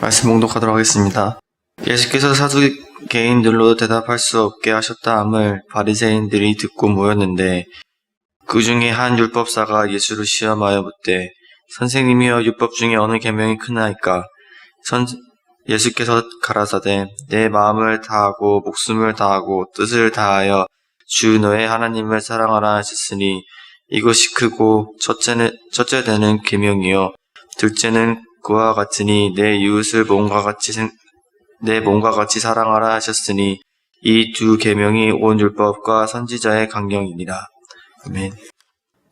말씀 봉독하도록 하겠습니다. 예수께서 사두개인들로 대답할 수 없게 하셨다 함을 바리새인들이 듣고 모였는데 그 중에 한 율법사가 예수를 시험하여 묻되 선생님이여 율법 중에 어느 계명이 크나이까? 예수께서 가라사대 내 마음을 다하고 목숨을 다하고 뜻을 다하여 주 너의 하나님을 사랑하라 하셨으니 이것이 크고 첫째 되는 계명이요 둘째는 그와 같으니 내 이웃을 내 몸과 같이 사랑하라 하셨으니 이 두 계명이 온 율법과 선지자의 강령이니라. 아멘.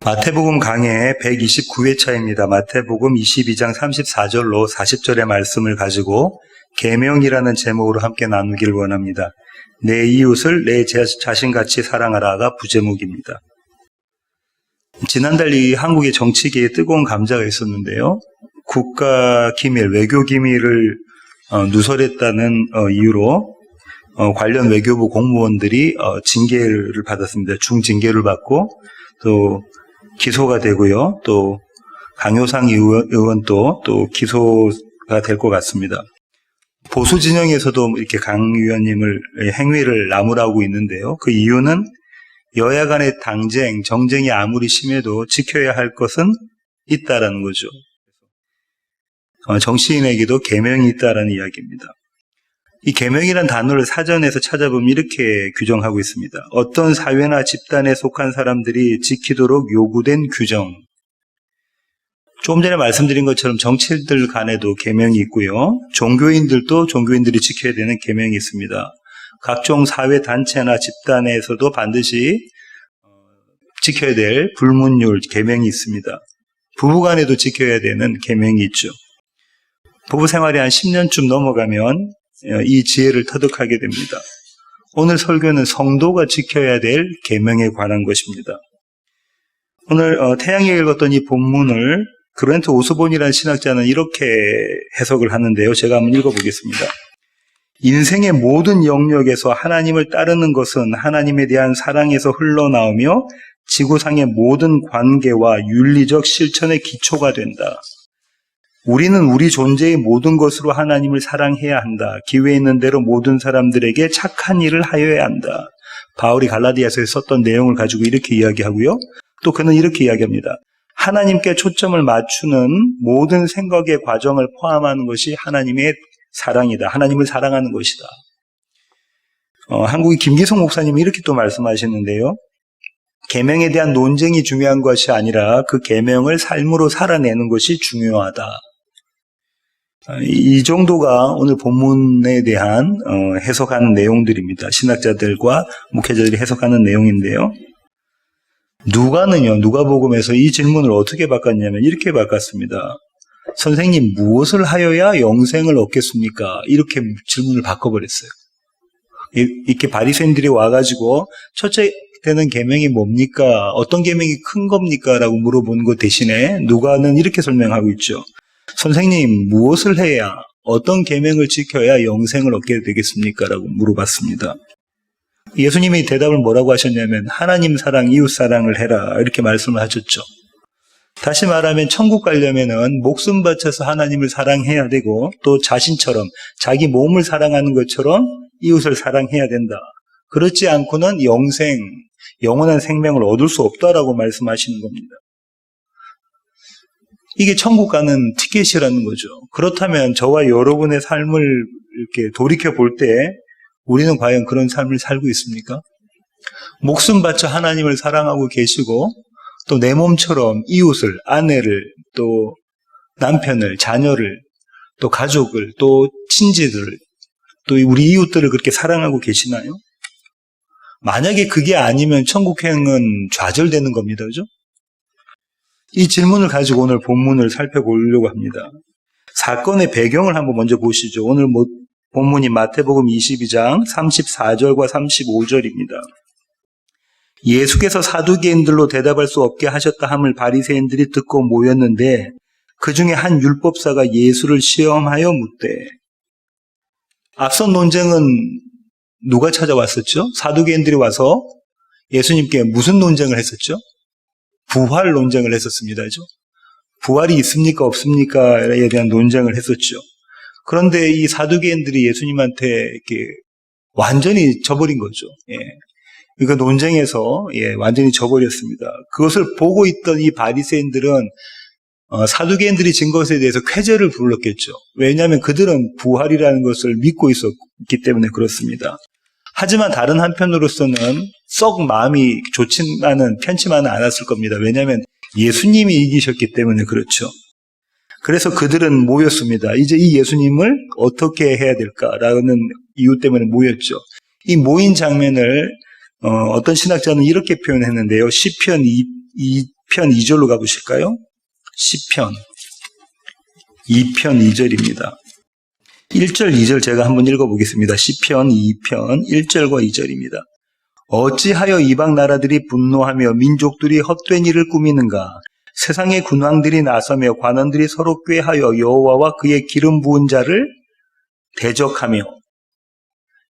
마태복음 강해 129회차입니다. 마태복음 22장 34절로 40절의 말씀을 가지고 계명이라는 제목으로 함께 나누기를 원합니다. 내 이웃을 내 자신같이 사랑하라가 부제목입니다. 지난달 이 한국의 정치계에 뜨거운 감자가 있었는데요. 국가 기밀, 외교 기밀을 누설했다는 이유로 관련 외교부 공무원들이 징계를 받았습니다. 중징계를 받고 또 기소가 되고요. 또 강효상 의원도 또 기소가 될 것 같습니다. 보수 진영에서도 이렇게 강 의원님을 행위를 나무라고 있는데요. 그 이유는 여야 간의 정쟁이 아무리 심해도 지켜야 할 것은 있다라는 거죠. 정치인에게도 계명이 있다라는 이야기입니다. 이 계명이라는 단어를 사전에서 찾아보면 이렇게 규정하고 있습니다. 어떤 사회나 집단에 속한 사람들이 지키도록 요구된 규정. 조금 전에 말씀드린 것처럼 정치인들 간에도 계명이 있고요. 종교인들도 종교인들이 지켜야 되는 계명이 있습니다. 각종 사회 단체나 집단에서도 반드시 지켜야 될 불문율 계명이 있습니다. 부부간에도 지켜야 되는 계명이 있죠. 부부 생활이 한 10년쯤 넘어가면 이 지혜를 터득하게 됩니다. 오늘 설교는 성도가 지켜야 될 계명에 관한 것입니다. 오늘 태양이 읽었던 이 본문을 그랜트 오스본이라는 신학자는 이렇게 해석을 하는데요. 제가 한번 읽어보겠습니다. 인생의 모든 영역에서 하나님을 따르는 것은 하나님에 대한 사랑에서 흘러나오며 지구상의 모든 관계와 윤리적 실천의 기초가 된다. 우리는 우리 존재의 모든 것으로 하나님을 사랑해야 한다. 기회 있는 대로 모든 사람들에게 착한 일을 하여야 한다. 바울이 갈라디아서에 썼던 내용을 가지고 이렇게 이야기하고요. 또 그는 이렇게 이야기합니다. 하나님께 초점을 맞추는 모든 생각의 과정을 포함하는 것이 하나님의 사랑이다. 하나님을 사랑하는 것이다. 한국의 김기성 목사님이 이렇게 또 말씀하시는데요. 계명에 대한 논쟁이 중요한 것이 아니라 그 계명을 삶으로 살아내는 것이 중요하다. 이 정도가 오늘 본문에 대한 해석하는 내용들입니다. 신학자들과 목회자들이 해석하는 내용인데요. 누가복음에서 이 질문을 어떻게 바꿨냐면 이렇게 바꿨습니다. 선생님, 무엇을 하여야 영생을 얻겠습니까? 이렇게 질문을 바꿔버렸어요. 이렇게 바리새인들이 와가지고 첫째 되는 계명이 뭡니까? 어떤 계명이 큰 겁니까? 라고 물어본 것 대신에 누가는 이렇게 설명하고 있죠. 선생님, 무엇을 해야 어떤 계명을 지켜야 영생을 얻게 되겠습니까? 라고 물어봤습니다. 예수님이 대답을 뭐라고 하셨냐면 하나님 사랑, 이웃 사랑을 해라 이렇게 말씀을 하셨죠. 다시 말하면 천국 가려면은 목숨 바쳐서 하나님을 사랑해야 되고 또 자신처럼 자기 몸을 사랑하는 것처럼 이웃을 사랑해야 된다. 그렇지 않고는 영원한 생명을 얻을 수 없다라고 말씀하시는 겁니다. 이게 천국 가는 티켓이라는 거죠. 그렇다면 저와 여러분의 삶을 이렇게 돌이켜 볼 때 우리는 과연 그런 삶을 살고 있습니까? 목숨 바쳐 하나님을 사랑하고 계시고 또 내 몸처럼 이웃을, 아내를, 또 남편을, 자녀를, 또 가족을, 또 친지들을, 또 우리 이웃들을 그렇게 사랑하고 계시나요? 만약에 그게 아니면 천국행은 좌절되는 겁니다. 그죠? 이 질문을 가지고 오늘 본문을 살펴보려고 합니다. 사건의 배경을 한번 먼저 보시죠. 오늘 본문이 마태복음 22장 34절과 35절입니다. 예수께서 사두개인들로 대답할 수 없게 하셨다 함을 바리새인들이 듣고 모였는데 그 중에 한 율법사가 예수를 시험하여 묻되. 앞선 논쟁은 누가 찾아왔었죠? 사두개인들이 와서 예수님께 무슨 논쟁을 했었죠? 부활 논쟁을 했었습니다. 부활이 있습니까 없습니까에 대한 논쟁을 했었죠. 그런데 이 사두개인들이 예수님한테 이렇게 완전히 져버린 거죠. 예. 이거 논쟁에서 완전히 져버렸습니다. 그것을 보고 있던 이 바리새인들은 사두개인들이 진 것에 대해서 쾌재를 불렀겠죠. 왜냐하면 그들은 부활이라는 것을 믿고 있었기 때문에 그렇습니다. 하지만 다른 한편으로서는 썩 마음이 편치만은 않았을 겁니다. 왜냐하면 예수님이 이기셨기 때문에 그렇죠. 그래서 그들은 모였습니다. 이제 이 예수님을 어떻게 해야 될까라는 이유 때문에 모였죠. 이 모인 장면을 어떤 신학자는 이렇게 표현했는데요. 시편 2편 2절로 가보실까요? 시편 2편 2절입니다. 1절, 2절 제가 한번 읽어보겠습니다. 시편 2편 1절과 2절입니다. 어찌하여 이방 나라들이 분노하며 민족들이 헛된 일을 꾸미는가? 세상의 군왕들이 나서며 관원들이 서로 꾀하여 여호와와 그의 기름 부은 자를 대적하며.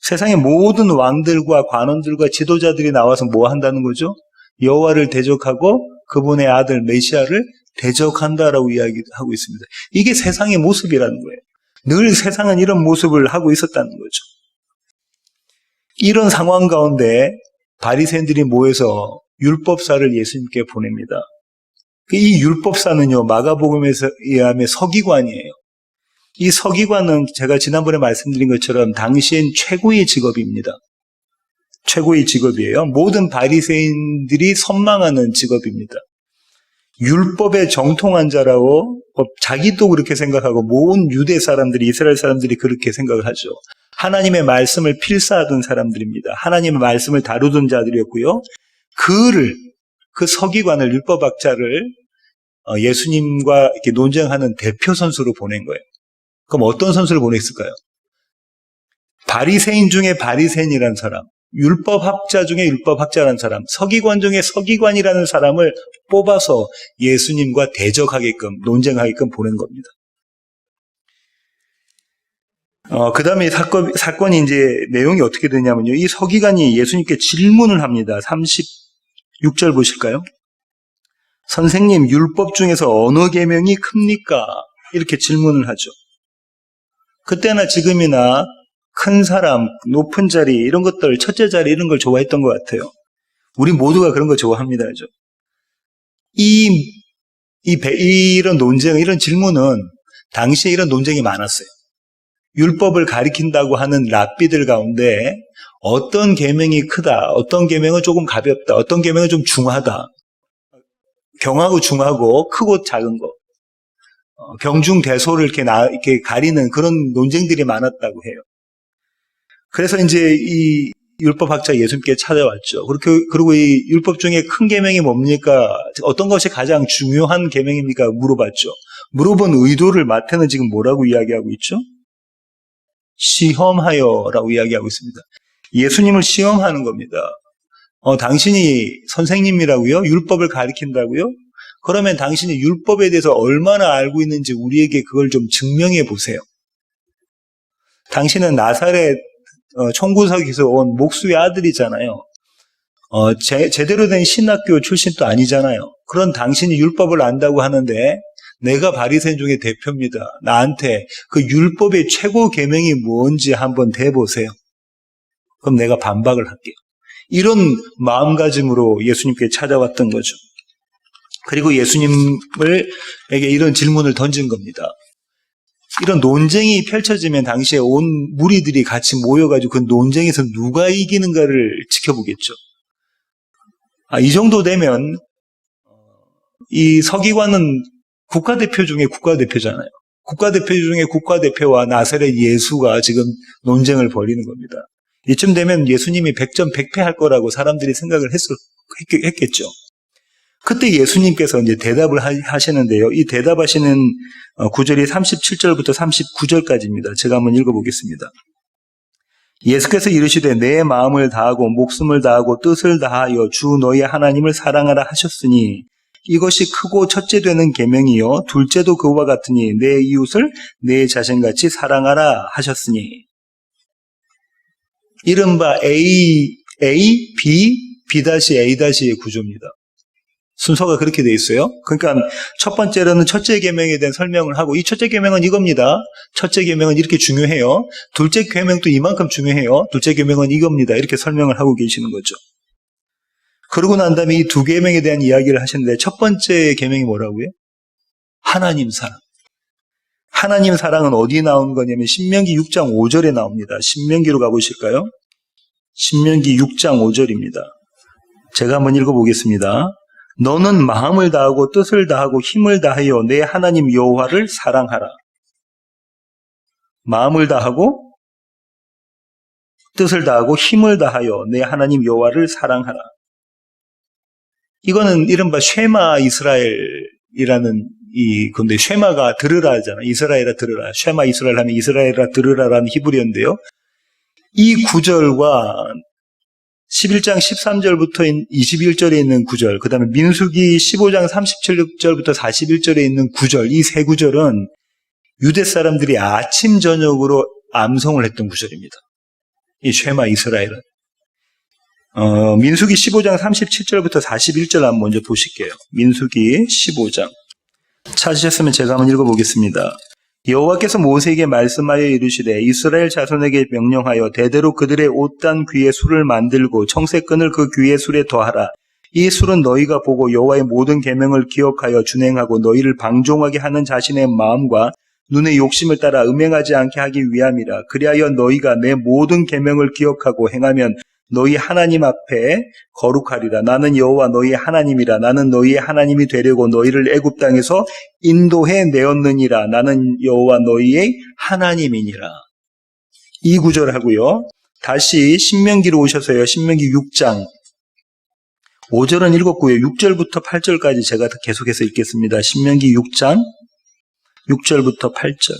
세상의 모든 왕들과 관원들과 지도자들이 나와서 뭐 한다는 거죠? 여호와를 대적하고 그분의 아들 메시아를 대적한다라고 이야기하고 있습니다. 이게 세상의 모습이라는 거예요. 늘 세상은 이런 모습을 하고 있었다는 거죠. 이런 상황 가운데 바리새인들이 모여서 율법사를 예수님께 보냅니다. 이 율법사는요, 마가복음에 의하면 서기관이에요. 이 서기관은 제가 지난번에 말씀드린 것처럼 당시엔 최고의 직업입니다. 최고의 직업이에요. 모든 바리새인들이 선망하는 직업입니다. 율법에 정통한 자라고 자기도 그렇게 생각하고 모든 유대 사람들이, 이스라엘 사람들이 그렇게 생각을 하죠. 하나님의 말씀을 필사하던 사람들입니다. 하나님의 말씀을 다루던 자들이었고요. 그 서기관을, 율법학자를 예수님과 이렇게 논쟁하는 대표 선수로 보낸 거예요. 그럼 어떤 선수를 보냈을까요? 바리새인 중에 바리새인이라는 사람, 율법학자 중에 율법학자라는 사람, 서기관 중에 서기관이라는 사람을 뽑아서 예수님과 대적하게끔, 논쟁하게끔 보낸 겁니다. 그 다음에 사건이 이제 내용이 어떻게 되냐면요. 이 서기관이 예수님께 질문을 합니다. 36절 보실까요? 선생님, 율법 중에서 어느 계명이 큽니까? 이렇게 질문을 하죠. 그때나 지금이나 큰 사람, 높은 자리, 이런 것들, 첫째 자리 이런 걸 좋아했던 것 같아요. 우리 모두가 그런 거 좋아합니다. 그죠? 이런 논쟁, 이런 질문은 당시에 이런 논쟁이 많았어요. 율법을 가리킨다고 하는 랍비들 가운데 어떤 계명이 크다, 어떤 계명은 조금 가볍다, 어떤 계명은 좀 중하다, 경하고 중하고 크고 작은 거, 경중대소를 이렇게 가리는 그런 논쟁들이 많았다고 해요. 그래서 이제 이 율법학자 예수님께 찾아왔죠. 그리고 이 율법 중에 큰 계명이 뭡니까? 어떤 것이 가장 중요한 계명입니까? 물어봤죠. 물어본 의도를 마태는 지금 뭐라고 이야기하고 있죠? 시험하여라고 이야기하고 있습니다. 예수님을 시험하는 겁니다. 당신이 선생님이라고요? 율법을 가리킨다고요? 그러면 당신이 율법에 대해서 얼마나 알고 있는지 우리에게 그걸 좀 증명해 보세요. 당신은 나사렛 총구석에서 온 목수의 아들이잖아요. 제대로 된 신학교 출신도 아니잖아요. 그런 당신이 율법을 안다고 하는데 내가 바리새인 중에 대표입니다. 나한테 그 율법의 최고 계명이 뭔지 한번 대보세요. 그럼 내가 반박을 할게요. 이런 마음가짐으로 예수님께 찾아왔던 거죠. 그리고 예수님에게 이런 질문을 던진 겁니다. 이런 논쟁이 펼쳐지면 당시에 온 무리들이 같이 모여가지고 그 논쟁에서 누가 이기는가를 지켜보겠죠. 이 정도 되면 이 서기관은 국가대표 중에 국가대표잖아요. 국가대표 중에 국가대표와 나사렛 예수가 지금 논쟁을 벌이는 겁니다. 이쯤 되면 예수님이 100점 100패 할 거라고 사람들이 생각을 했겠죠. 그때 예수님께서 이제 대답을 하시는데요. 이 대답하시는 구절이 37절부터 39절까지입니다. 제가 한번 읽어보겠습니다. 예수께서 이르시되 내 마음을 다하고 목숨을 다하고 뜻을 다하여 주 너희 하나님을 사랑하라 하셨으니 이것이 크고 첫째 되는 계명이요 둘째도 그와 같으니 내 이웃을 내 자신같이 사랑하라 하셨으니. 이른바 A, B, B-A의 구조입니다. 순서가 그렇게 돼 있어요. 그러니까 첫 번째로는 첫째 계명에 대한 설명을 하고 이 첫째 계명은 이겁니다. 첫째 계명은 이렇게 중요해요. 둘째 계명도 이만큼 중요해요. 둘째 계명은 이겁니다. 이렇게 설명을 하고 계시는 거죠. 그러고 난 다음에 이 두 계명에 대한 이야기를 하시는데 첫 번째 계명이 뭐라고요? 하나님 사랑. 하나님 사랑은 어디 나온 거냐면 신명기 6장 5절에 나옵니다. 신명기로 가보실까요? 신명기 6장 5절입니다. 제가 한번 읽어보겠습니다. 너는 마음을 다하고 뜻을 다하고 힘을 다하여 내 하나님 여호와를 사랑하라. 마음을 다하고 뜻을 다하고 힘을 다하여 내 하나님 여호와를 사랑하라. 이거는 이른바 쉐마 이스라엘이라는 근데 쉐마가 들으라 하잖아. 이스라엘아 들으라. 쉐마 이스라엘 하면 이스라엘아 들으라라는 히브리어인데요. 이 구절과 11장 13절부터 21절에 있는 구절, 그 다음에 민수기 15장 37절부터 41절에 있는 구절, 이 세 구절은 유대 사람들이 아침 저녁으로 암송을 했던 구절입니다. 이 쉐마 이스라엘은. 민수기 15장 37절부터 41절 한번 먼저 보실게요. 민수기 15장. 찾으셨으면 제가 한번 읽어보겠습니다. 여호와께서 모세에게 말씀하여 이르시되 이스라엘 자손에게 명령하여 대대로 그들의 옷단 귀에 술을 만들고 청색끈을 그 귀에 술에 더하라. 이 술은 너희가 보고 여호와의 모든 계명을 기억하여 준행하고 너희를 방종하게 하는 자신의 마음과 눈의 욕심을 따라 음행하지 않게 하기 위함이라. 그리하여 너희가 내 모든 계명을 기억하고 행하면 너희 하나님 앞에 거룩하리라. 나는 여호와 너희 하나님이라. 나는 너희의 하나님이 되려고 너희를 애굽 땅에서 인도해 내었느니라. 나는 여호와 너희의 하나님이니라. 이 구절 하고요. 다시 신명기로 오셔서요. 신명기 6장 5절은 읽었고요. 6절부터 8절까지 제가 계속해서 읽겠습니다. 신명기 6장 6절부터 8절.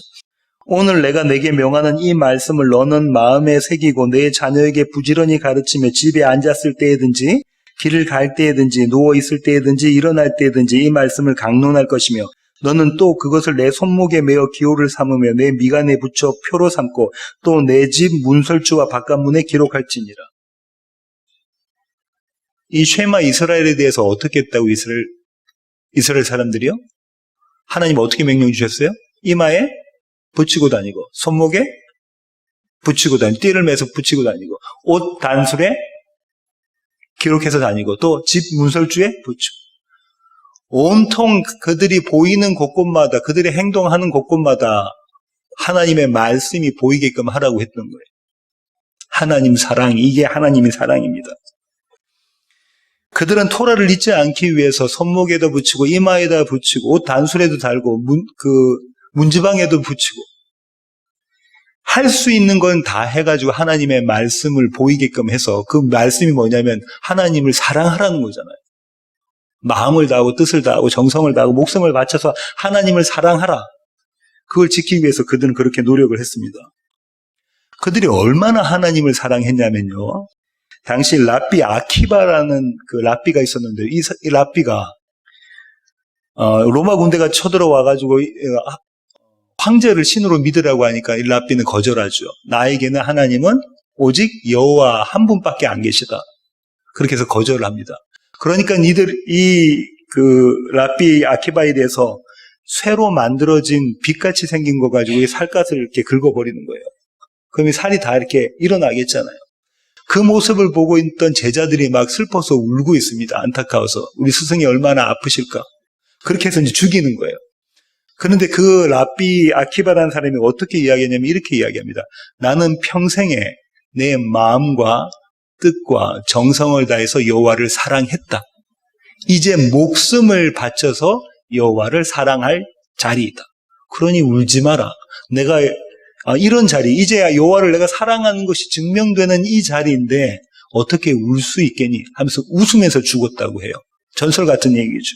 오늘 내가 내게 명하는 이 말씀을 너는 마음에 새기고 내 자녀에게 부지런히 가르치며 집에 앉았을 때에든지 길을 갈 때에든지 누워있을 때에든지 일어날 때에든지 이 말씀을 강론할 것이며 너는 또 그것을 내 손목에 메어 기호를 삼으며 내 미간에 붙여 표로 삼고 또 내 집 문설주와 바깥문에 기록할지니라. 이 쉐마 이스라엘에 대해서 어떻게 했다고 이스라엘 사람들이요? 하나님 어떻게 명령 주셨어요? 이마에 붙이고 다니고 손목에 붙이고 다니고 띠를 매서 붙이고 다니고 옷 단술에 기록해서 다니고 또 집 문설주에 붙이고 온통 그들이 보이는 곳곳마다 그들의 행동하는 곳곳마다 하나님의 말씀이 보이게끔 하라고 했던 거예요. 하나님 사랑, 이게 하나님의 사랑입니다. 그들은 토라를 잊지 않기 위해서 손목에다 붙이고 이마에다 붙이고 옷 단술에도 달고 문지방에도 붙이고 할 수 있는 건 다 해가지고 하나님의 말씀을 보이게끔 해서 그 말씀이 뭐냐면 하나님을 사랑하라는 거잖아요. 마음을 다하고 뜻을 다하고 정성을 다하고 목숨을 바쳐서 하나님을 사랑하라. 그걸 지키기 위해서 그들은 그렇게 노력을 했습니다. 그들이 얼마나 하나님을 사랑했냐면요. 당시 랍비 아키바라는 그 랍비가 있었는데 이 랍비가 로마 군대가 쳐들어와가지고 황제를 신으로 믿으라고 하니까 이 랍비는 거절하죠. 나에게는 하나님은 오직 여호와 한 분밖에 안 계시다. 그렇게 해서 거절을 합니다. 그러니까 그 랍비 아키바에 대해서 쇠로 만들어진 빛같이 생긴 거 가지고 살갗을 이렇게 긁어버리는 거예요. 그러면 살이 다 이렇게 일어나겠잖아요. 그 모습을 보고 있던 제자들이 막 슬퍼서 울고 있습니다. 안타까워서. 우리 스승이 얼마나 아프실까. 그렇게 해서 이제 죽이는 거예요. 그런데 그 랍비 아키바라는 사람이 어떻게 이야기하냐면 이렇게 이야기합니다. 나는 평생에 내 마음과 뜻과 정성을 다해서 여호와를 사랑했다. 이제 목숨을 바쳐서 여호와를 사랑할 자리이다. 그러니 울지 마라. 내가 이런 자리, 이제야 여호와를 내가 사랑하는 것이 증명되는 이 자리인데 어떻게 울 수 있겠니? 하면서 웃으면서 죽었다고 해요. 전설 같은 얘기죠.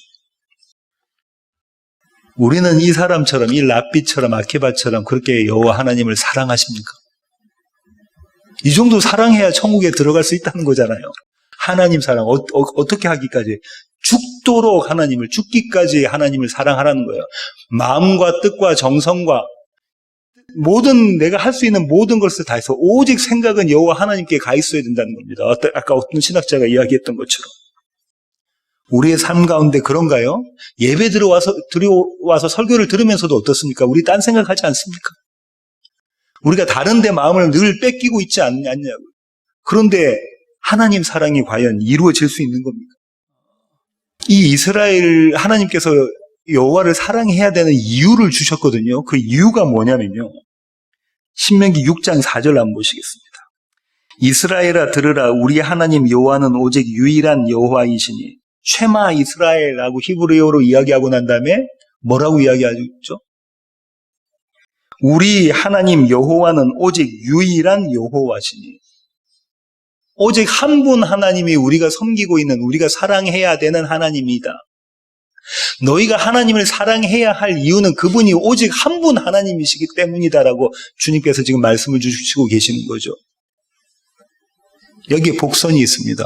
우리는 이 사람처럼, 이 랍비처럼, 아키바처럼 그렇게 여호와 하나님을 사랑하십니까? 이 정도 사랑해야 천국에 들어갈 수 있다는 거잖아요. 하나님 사랑, 어떻게 하기까지? 죽도록 하나님을, 죽기까지 하나님을 사랑하라는 거예요. 마음과 뜻과 정성과 모든, 내가 할 수 있는 모든 것을 다해서 오직 생각은 여호와 하나님께 가 있어야 된다는 겁니다. 아까 어떤 신학자가 이야기했던 것처럼. 우리의 삶 가운데 그런가요? 예배 들어와서 설교를 들으면서도 어떻습니까? 우리 딴 생각하지 않습니까? 우리가 다른 데 마음을 늘 뺏기고 있지 않냐고요. 그런데 하나님 사랑이 과연 이루어질 수 있는 겁니까? 이 이스라엘 하나님께서 여호와를 사랑해야 되는 이유를 주셨거든요. 그 이유가 뭐냐면요. 신명기 6장 4절 한번 보시겠습니다. 이스라엘아 들으라, 우리 하나님 여호와는 오직 유일한 여호와이시니. 쉐마 이스라엘하고 히브리어로 이야기하고 난 다음에 뭐라고 이야기하죠? 우리 하나님 여호와는 오직 유일한 여호와시니. 오직 한 분 하나님이 우리가 섬기고 있는, 우리가 사랑해야 되는 하나님이다. 너희가 하나님을 사랑해야 할 이유는 그분이 오직 한 분 하나님이시기 때문이다라고 주님께서 지금 말씀을 주시고 계시는 거죠. 여기에 복선이 있습니다.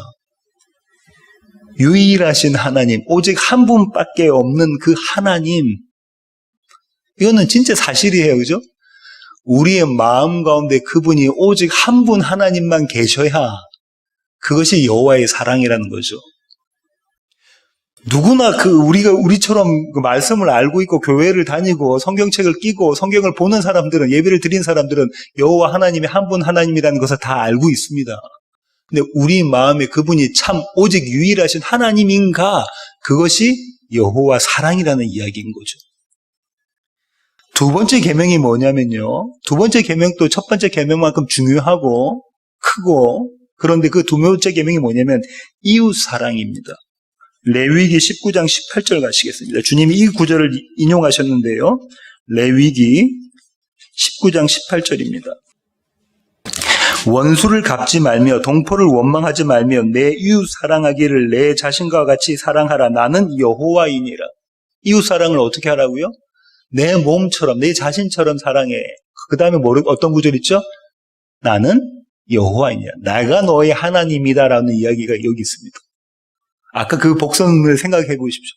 유일하신 하나님, 오직 한 분밖에 없는 그 하나님. 이거는 진짜 사실이에요. 그죠? 우리의 마음 가운데 그분이 오직 한 분 하나님만 계셔야 그것이 여호와의 사랑이라는 거죠. 누구나 우리처럼 그 말씀을 알고 있고 교회를 다니고 성경책을 끼고 성경을 보는 사람들은, 예배를 드린 사람들은 여호와 하나님이 한 분 하나님이라는 것을 다 알고 있습니다. 근데 우리 마음에 그분이 참 오직 유일하신 하나님인가? 그것이 여호와 사랑이라는 이야기인 거죠. 두 번째 계명이 뭐냐면요. 두 번째 계명도 첫 번째 계명만큼 중요하고 크고, 그런데 그 두 번째 계명이 뭐냐면 이웃 사랑입니다. 레위기 19장 18절 가시겠습니다. 주님이 이 구절을 인용하셨는데요. 레위기 19장 18절입니다. 원수를 갚지 말며 동포를 원망하지 말며 내 이웃 사랑하기를 내 자신과 같이 사랑하라. 나는 여호와이니라. 이웃 사랑을 어떻게 하라고요? 내 몸처럼, 내 자신처럼 사랑해. 그 다음에 어떤 구절 있죠? 나는 여호와이니라. 내가 너의 하나님이다라는 이야기가 여기 있습니다. 아까 그 복선을 생각해 보십시오.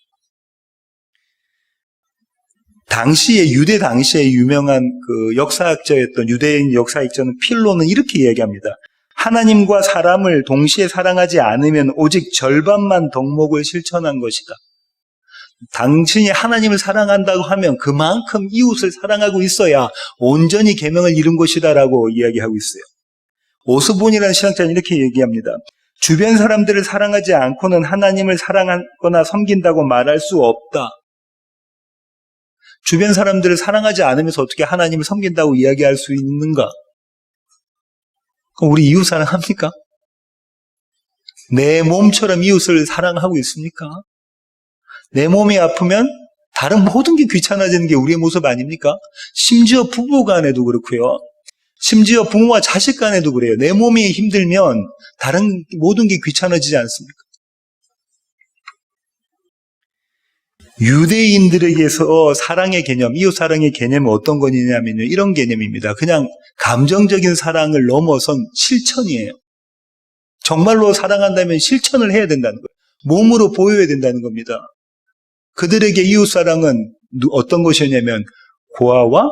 유대 당시에 유명한 그 역사학자였던 유대인 역사학자는 필로는 이렇게 이야기합니다. 하나님과 사람을 동시에 사랑하지 않으면 오직 절반만 덕목을 실천한 것이다. 당신이 하나님을 사랑한다고 하면 그만큼 이웃을 사랑하고 있어야 온전히 계명을 이룬 것이다라고 이야기하고 있어요. 오스본이라는 신학자는 이렇게 얘기합니다. 주변 사람들을 사랑하지 않고는 하나님을 사랑하거나 섬긴다고 말할 수 없다. 주변 사람들을 사랑하지 않으면서 어떻게 하나님을 섬긴다고 이야기할 수 있는가? 그럼 우리 이웃 사랑합니까? 내 몸처럼 이웃을 사랑하고 있습니까? 내 몸이 아프면 다른 모든 게 귀찮아지는 게 우리의 모습 아닙니까? 심지어 부부 간에도 그렇고요. 심지어 부모와 자식 간에도 그래요. 내 몸이 힘들면 다른 모든 게 귀찮아지지 않습니까? 유대인들에게서 사랑의 개념, 이웃 사랑의 개념은 어떤 거냐면요. 이런 개념입니다. 그냥 감정적인 사랑을 넘어선 실천이에요. 정말로 사랑한다면 실천을 해야 된다는 거예요. 몸으로 보여야 된다는 겁니다. 그들에게 이웃 사랑은 어떤 것이냐면 고아와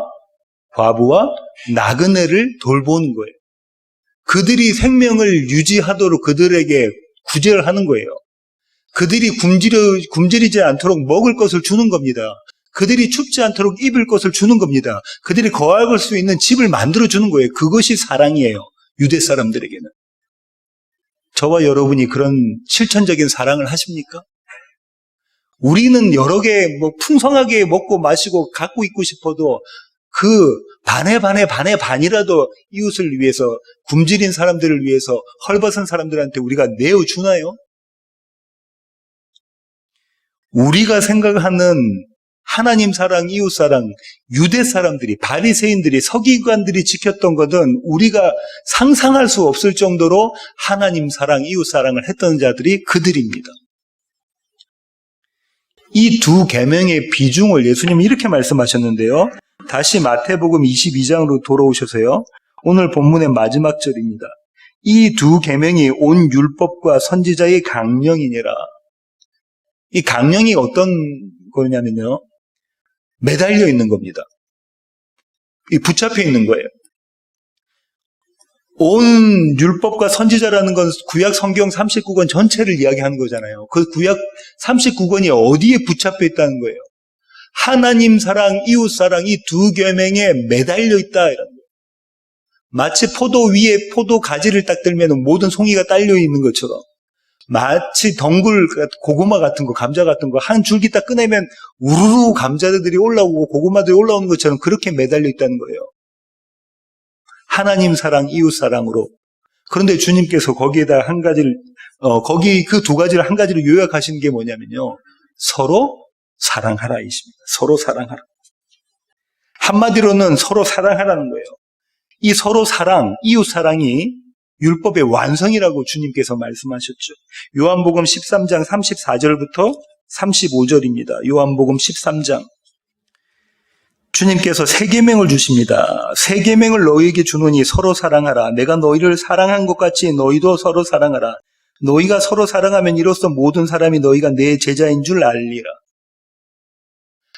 과부와 나그네를 돌보는 거예요. 그들이 생명을 유지하도록 그들에게 구제를 하는 거예요. 그들이 굶주리지 않도록 먹을 것을 주는 겁니다. 그들이 춥지 않도록 입을 것을 주는 겁니다. 그들이 거할 수 있는 집을 만들어주는 거예요. 그것이 사랑이에요. 유대 사람들에게는. 저와 여러분이 그런 실천적인 사랑을 하십니까? 우리는 여러 개 풍성하게 먹고 마시고 갖고 있고 싶어도 그 반의 반이라도 이웃을 위해서, 굶주린 사람들을 위해서, 헐벗은 사람들한테 우리가 내어주나요? 우리가 생각하는 하나님 사랑, 이웃 사랑, 유대 사람들이, 바리새인들이, 서기관들이 지켰던 것은 우리가 상상할 수 없을 정도로 하나님 사랑, 이웃 사랑을 했던 자들이 그들입니다. 이 두 계명의 비중을 예수님이 이렇게 말씀하셨는데요. 다시 마태복음 22장으로 돌아오셔서요. 오늘 본문의 마지막 절입니다. 이 두 계명이 온 율법과 선지자의 강령이니라. 이 강령이 어떤 거냐면요. 매달려 있는 겁니다. 이 붙잡혀 있는 거예요. 온 율법과 선지자라는 건 구약 성경 39권 전체를 이야기하는 거잖아요. 그 구약 39권이 어디에 붙잡혀 있다는 거예요? 하나님 사랑, 이웃 사랑 이 두 계명에 매달려 있다 이런 거예요. 마치 포도 위에 포도 가지를 딱 들면 모든 송이가 딸려 있는 것처럼 마치 덩굴 고구마 같은 거, 감자 같은 거 한 줄기 딱 꺼내면 우르르 감자들이 올라오고 고구마들이 올라오는 것처럼 그렇게 매달려 있다는 거예요. 하나님 사랑, 이웃 사랑으로. 그런데 주님께서 거기에다 한 가지를, 거기 그 두 가지를 한 가지로 요약하신 게 뭐냐면요. 서로 사랑하라 이십니다. 서로 사랑하라. 한마디로는 서로 사랑하라는 거예요. 이 서로 사랑, 이웃 사랑이 율법의 완성이라고 주님께서 말씀하셨죠. 요한복음 13장 34절부터 35절입니다. 요한복음 13장. 주님께서 새 계명을 주십니다. 새 계명을 너희에게 주노니 서로 사랑하라. 내가 너희를 사랑한 것 같이 너희도 서로 사랑하라. 너희가 서로 사랑하면 이로써 모든 사람이 너희가 내 제자인 줄 알리라.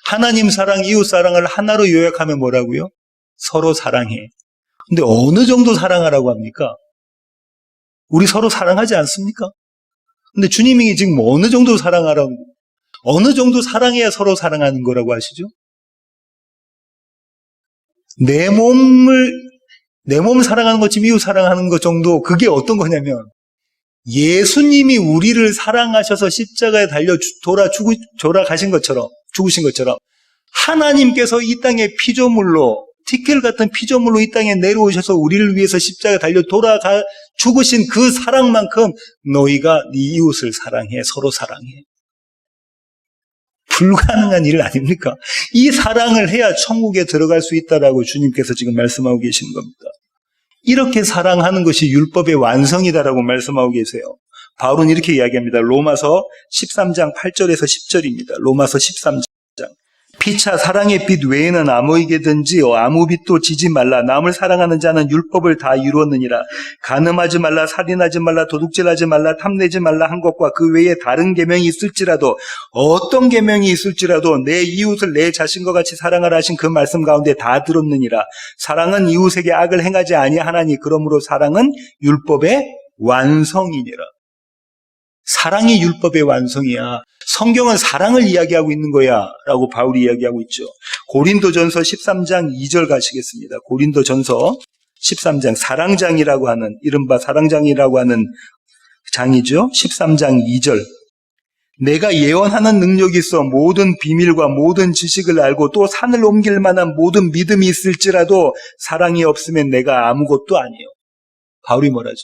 하나님 사랑, 이웃 사랑을 하나로 요약하면 뭐라고요? 서로 사랑해. 근데 어느 정도 사랑하라고 합니까? 우리 서로 사랑하지 않습니까? 근데 주님이 지금 어느 정도 사랑하라고, 어느 정도 사랑해야 서로 사랑하는 거라고 하시죠? 내 몸 사랑하는 것, 지금 이웃 사랑하는 것 정도, 그게 어떤 거냐면, 예수님이 우리를 사랑하셔서 십자가에 달려 돌아가신 것처럼, 죽으신 것처럼, 하나님께서 이 땅에 피조물로, 티끌 같은 피조물로 이 땅에 내려오셔서 우리를 위해서 십자가에 달려 죽으신 그 사랑만큼 너희가 네 이웃을 사랑해, 서로 사랑해. 불가능한 일 아닙니까? 이 사랑을 해야 천국에 들어갈 수 있다라고 주님께서 지금 말씀하고 계시는 겁니다. 이렇게 사랑하는 것이 율법의 완성이다라고 말씀하고 계세요. 바울은 이렇게 이야기합니다. 로마서 13장 8절에서 10절입니다. 로마서 13장. 피차 사랑의 빛 외에는 아무에게든지 아무 빛도 지지 말라. 남을 사랑하는 자는 율법을 다 이루었느니라. 간음하지 말라, 살인하지 말라, 도둑질하지 말라, 탐내지 말라 한 것과 그 외에 다른 계명이 있을지라도, 어떤 계명이 있을지라도 내 이웃을 내 자신과 같이 사랑하라 하신 그 말씀 가운데 다 들었느니라. 사랑은 이웃에게 악을 행하지 아니하나니 그러므로 사랑은 율법의 완성이니라. 사랑이 율법의 완성이야. 성경은 사랑을 이야기하고 있는 거야 라고 바울이 이야기하고 있죠. 고린도전서 13장 2절 가시겠습니다. 고린도전서 13장 사랑장이라고 하는, 이른바 사랑장이라고 하는 장이죠. 13장 2절. 내가 예언하는 능력이 있어 모든 비밀과 모든 지식을 알고 또 산을 옮길 만한 모든 믿음이 있을지라도 사랑이 없으면 내가 아무것도 아니에요. 바울이 뭐라죠?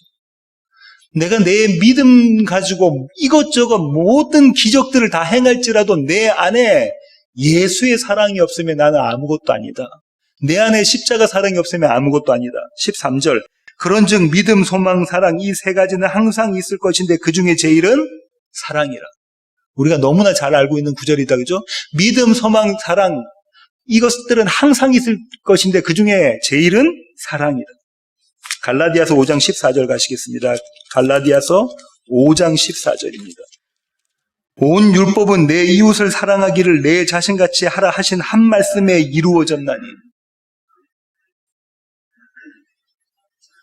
내가 내 믿음 가지고 이것저것 모든 기적들을 다 행할지라도 내 안에 예수의 사랑이 없으면 나는 아무것도 아니다. 내 안에 십자가 사랑이 없으면 아무것도 아니다. 13절. 그런즉 믿음, 소망, 사랑 이 세 가지는 항상 있을 것인데 그 중에 제일은 사랑이라. 우리가 너무나 잘 알고 있는 구절이다. 그죠? 믿음, 소망, 사랑 이것들은 항상 있을 것인데 그 중에 제일은 사랑이다. 갈라디아서 5장 14절 가시겠습니다. 갈라디아서 5장 14절입니다. 온 율법은 내 이웃을 사랑하기를 내 자신같이 하라 하신 한 말씀에 이루어졌나니.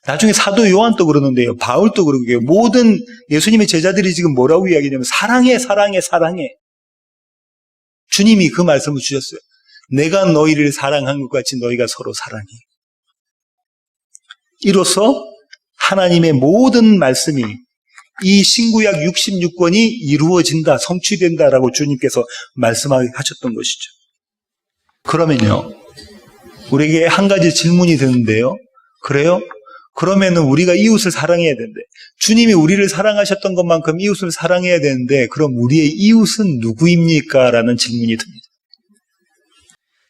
나중에 사도 요한도 그러는데요. 바울도 그러고요. 모든 예수님의 제자들이 지금 뭐라고 이야기하냐면 사랑해, 사랑해, 사랑해. 주님이 그 말씀을 주셨어요. 내가 너희를 사랑한 것 같이 너희가 서로 사랑해. 이로써 하나님의 모든 말씀이 이 신구약 66권이 이루어진다, 성취된다라고 주님께서 말씀하셨던 것이죠. 그러면요, 우리에게 한 가지 질문이 드는데요. 그래요? 그러면은 우리가 이웃을 사랑해야 되는데, 주님이 우리를 사랑하셨던 것만큼 이웃을 사랑해야 되는데, 그럼 우리의 이웃은 누구입니까? 라는 질문이 듭니다.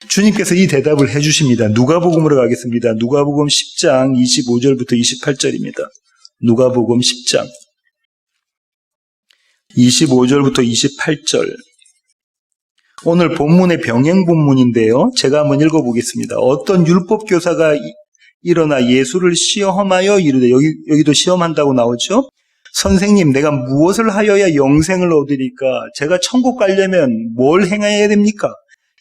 주님께서 이 대답을 해주십니다. 누가복음으로 가겠습니다. 누가복음 10장 25절부터 28절입니다. 누가복음 10장 25절부터 28절. 오늘 본문의 병행 본문인데요. 제가 한번 읽어보겠습니다. 어떤 율법 교사가 일어나 예수를 시험하여 이르되, 여기도 시험한다고 나오죠. 선생님, 내가 무엇을 하여야 영생을 얻으리까? 제가 천국 가려면 뭘 행해야 됩니까?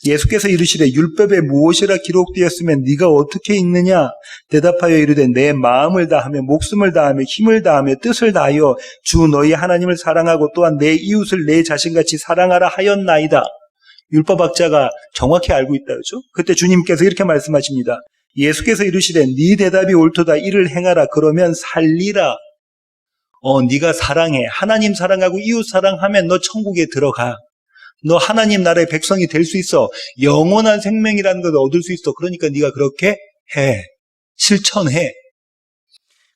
예수께서 이르시되 율법에 무엇이라 기록되었으면 네가 어떻게 읽느냐? 대답하여 이르되 내 마음을 다하며 목숨을 다하며 힘을 다하며 뜻을 다하여 주 너희 하나님을 사랑하고 또한 내 이웃을 내 자신같이 사랑하라 하였나이다. 율법학자가 정확히 알고 있다. 그렇죠? 그때 주님께서 이렇게 말씀하십니다. 예수께서 이르시되 네 대답이 옳도다. 이를 행하라. 그러면 살리라. 네가 사랑해. 하나님 사랑하고 이웃 사랑하면 너 천국에 들어가. 너 하나님 나라의 백성이 될 수 있어. 영원한 생명이라는 걸 얻을 수 있어. 그러니까 네가 그렇게 해. 실천해.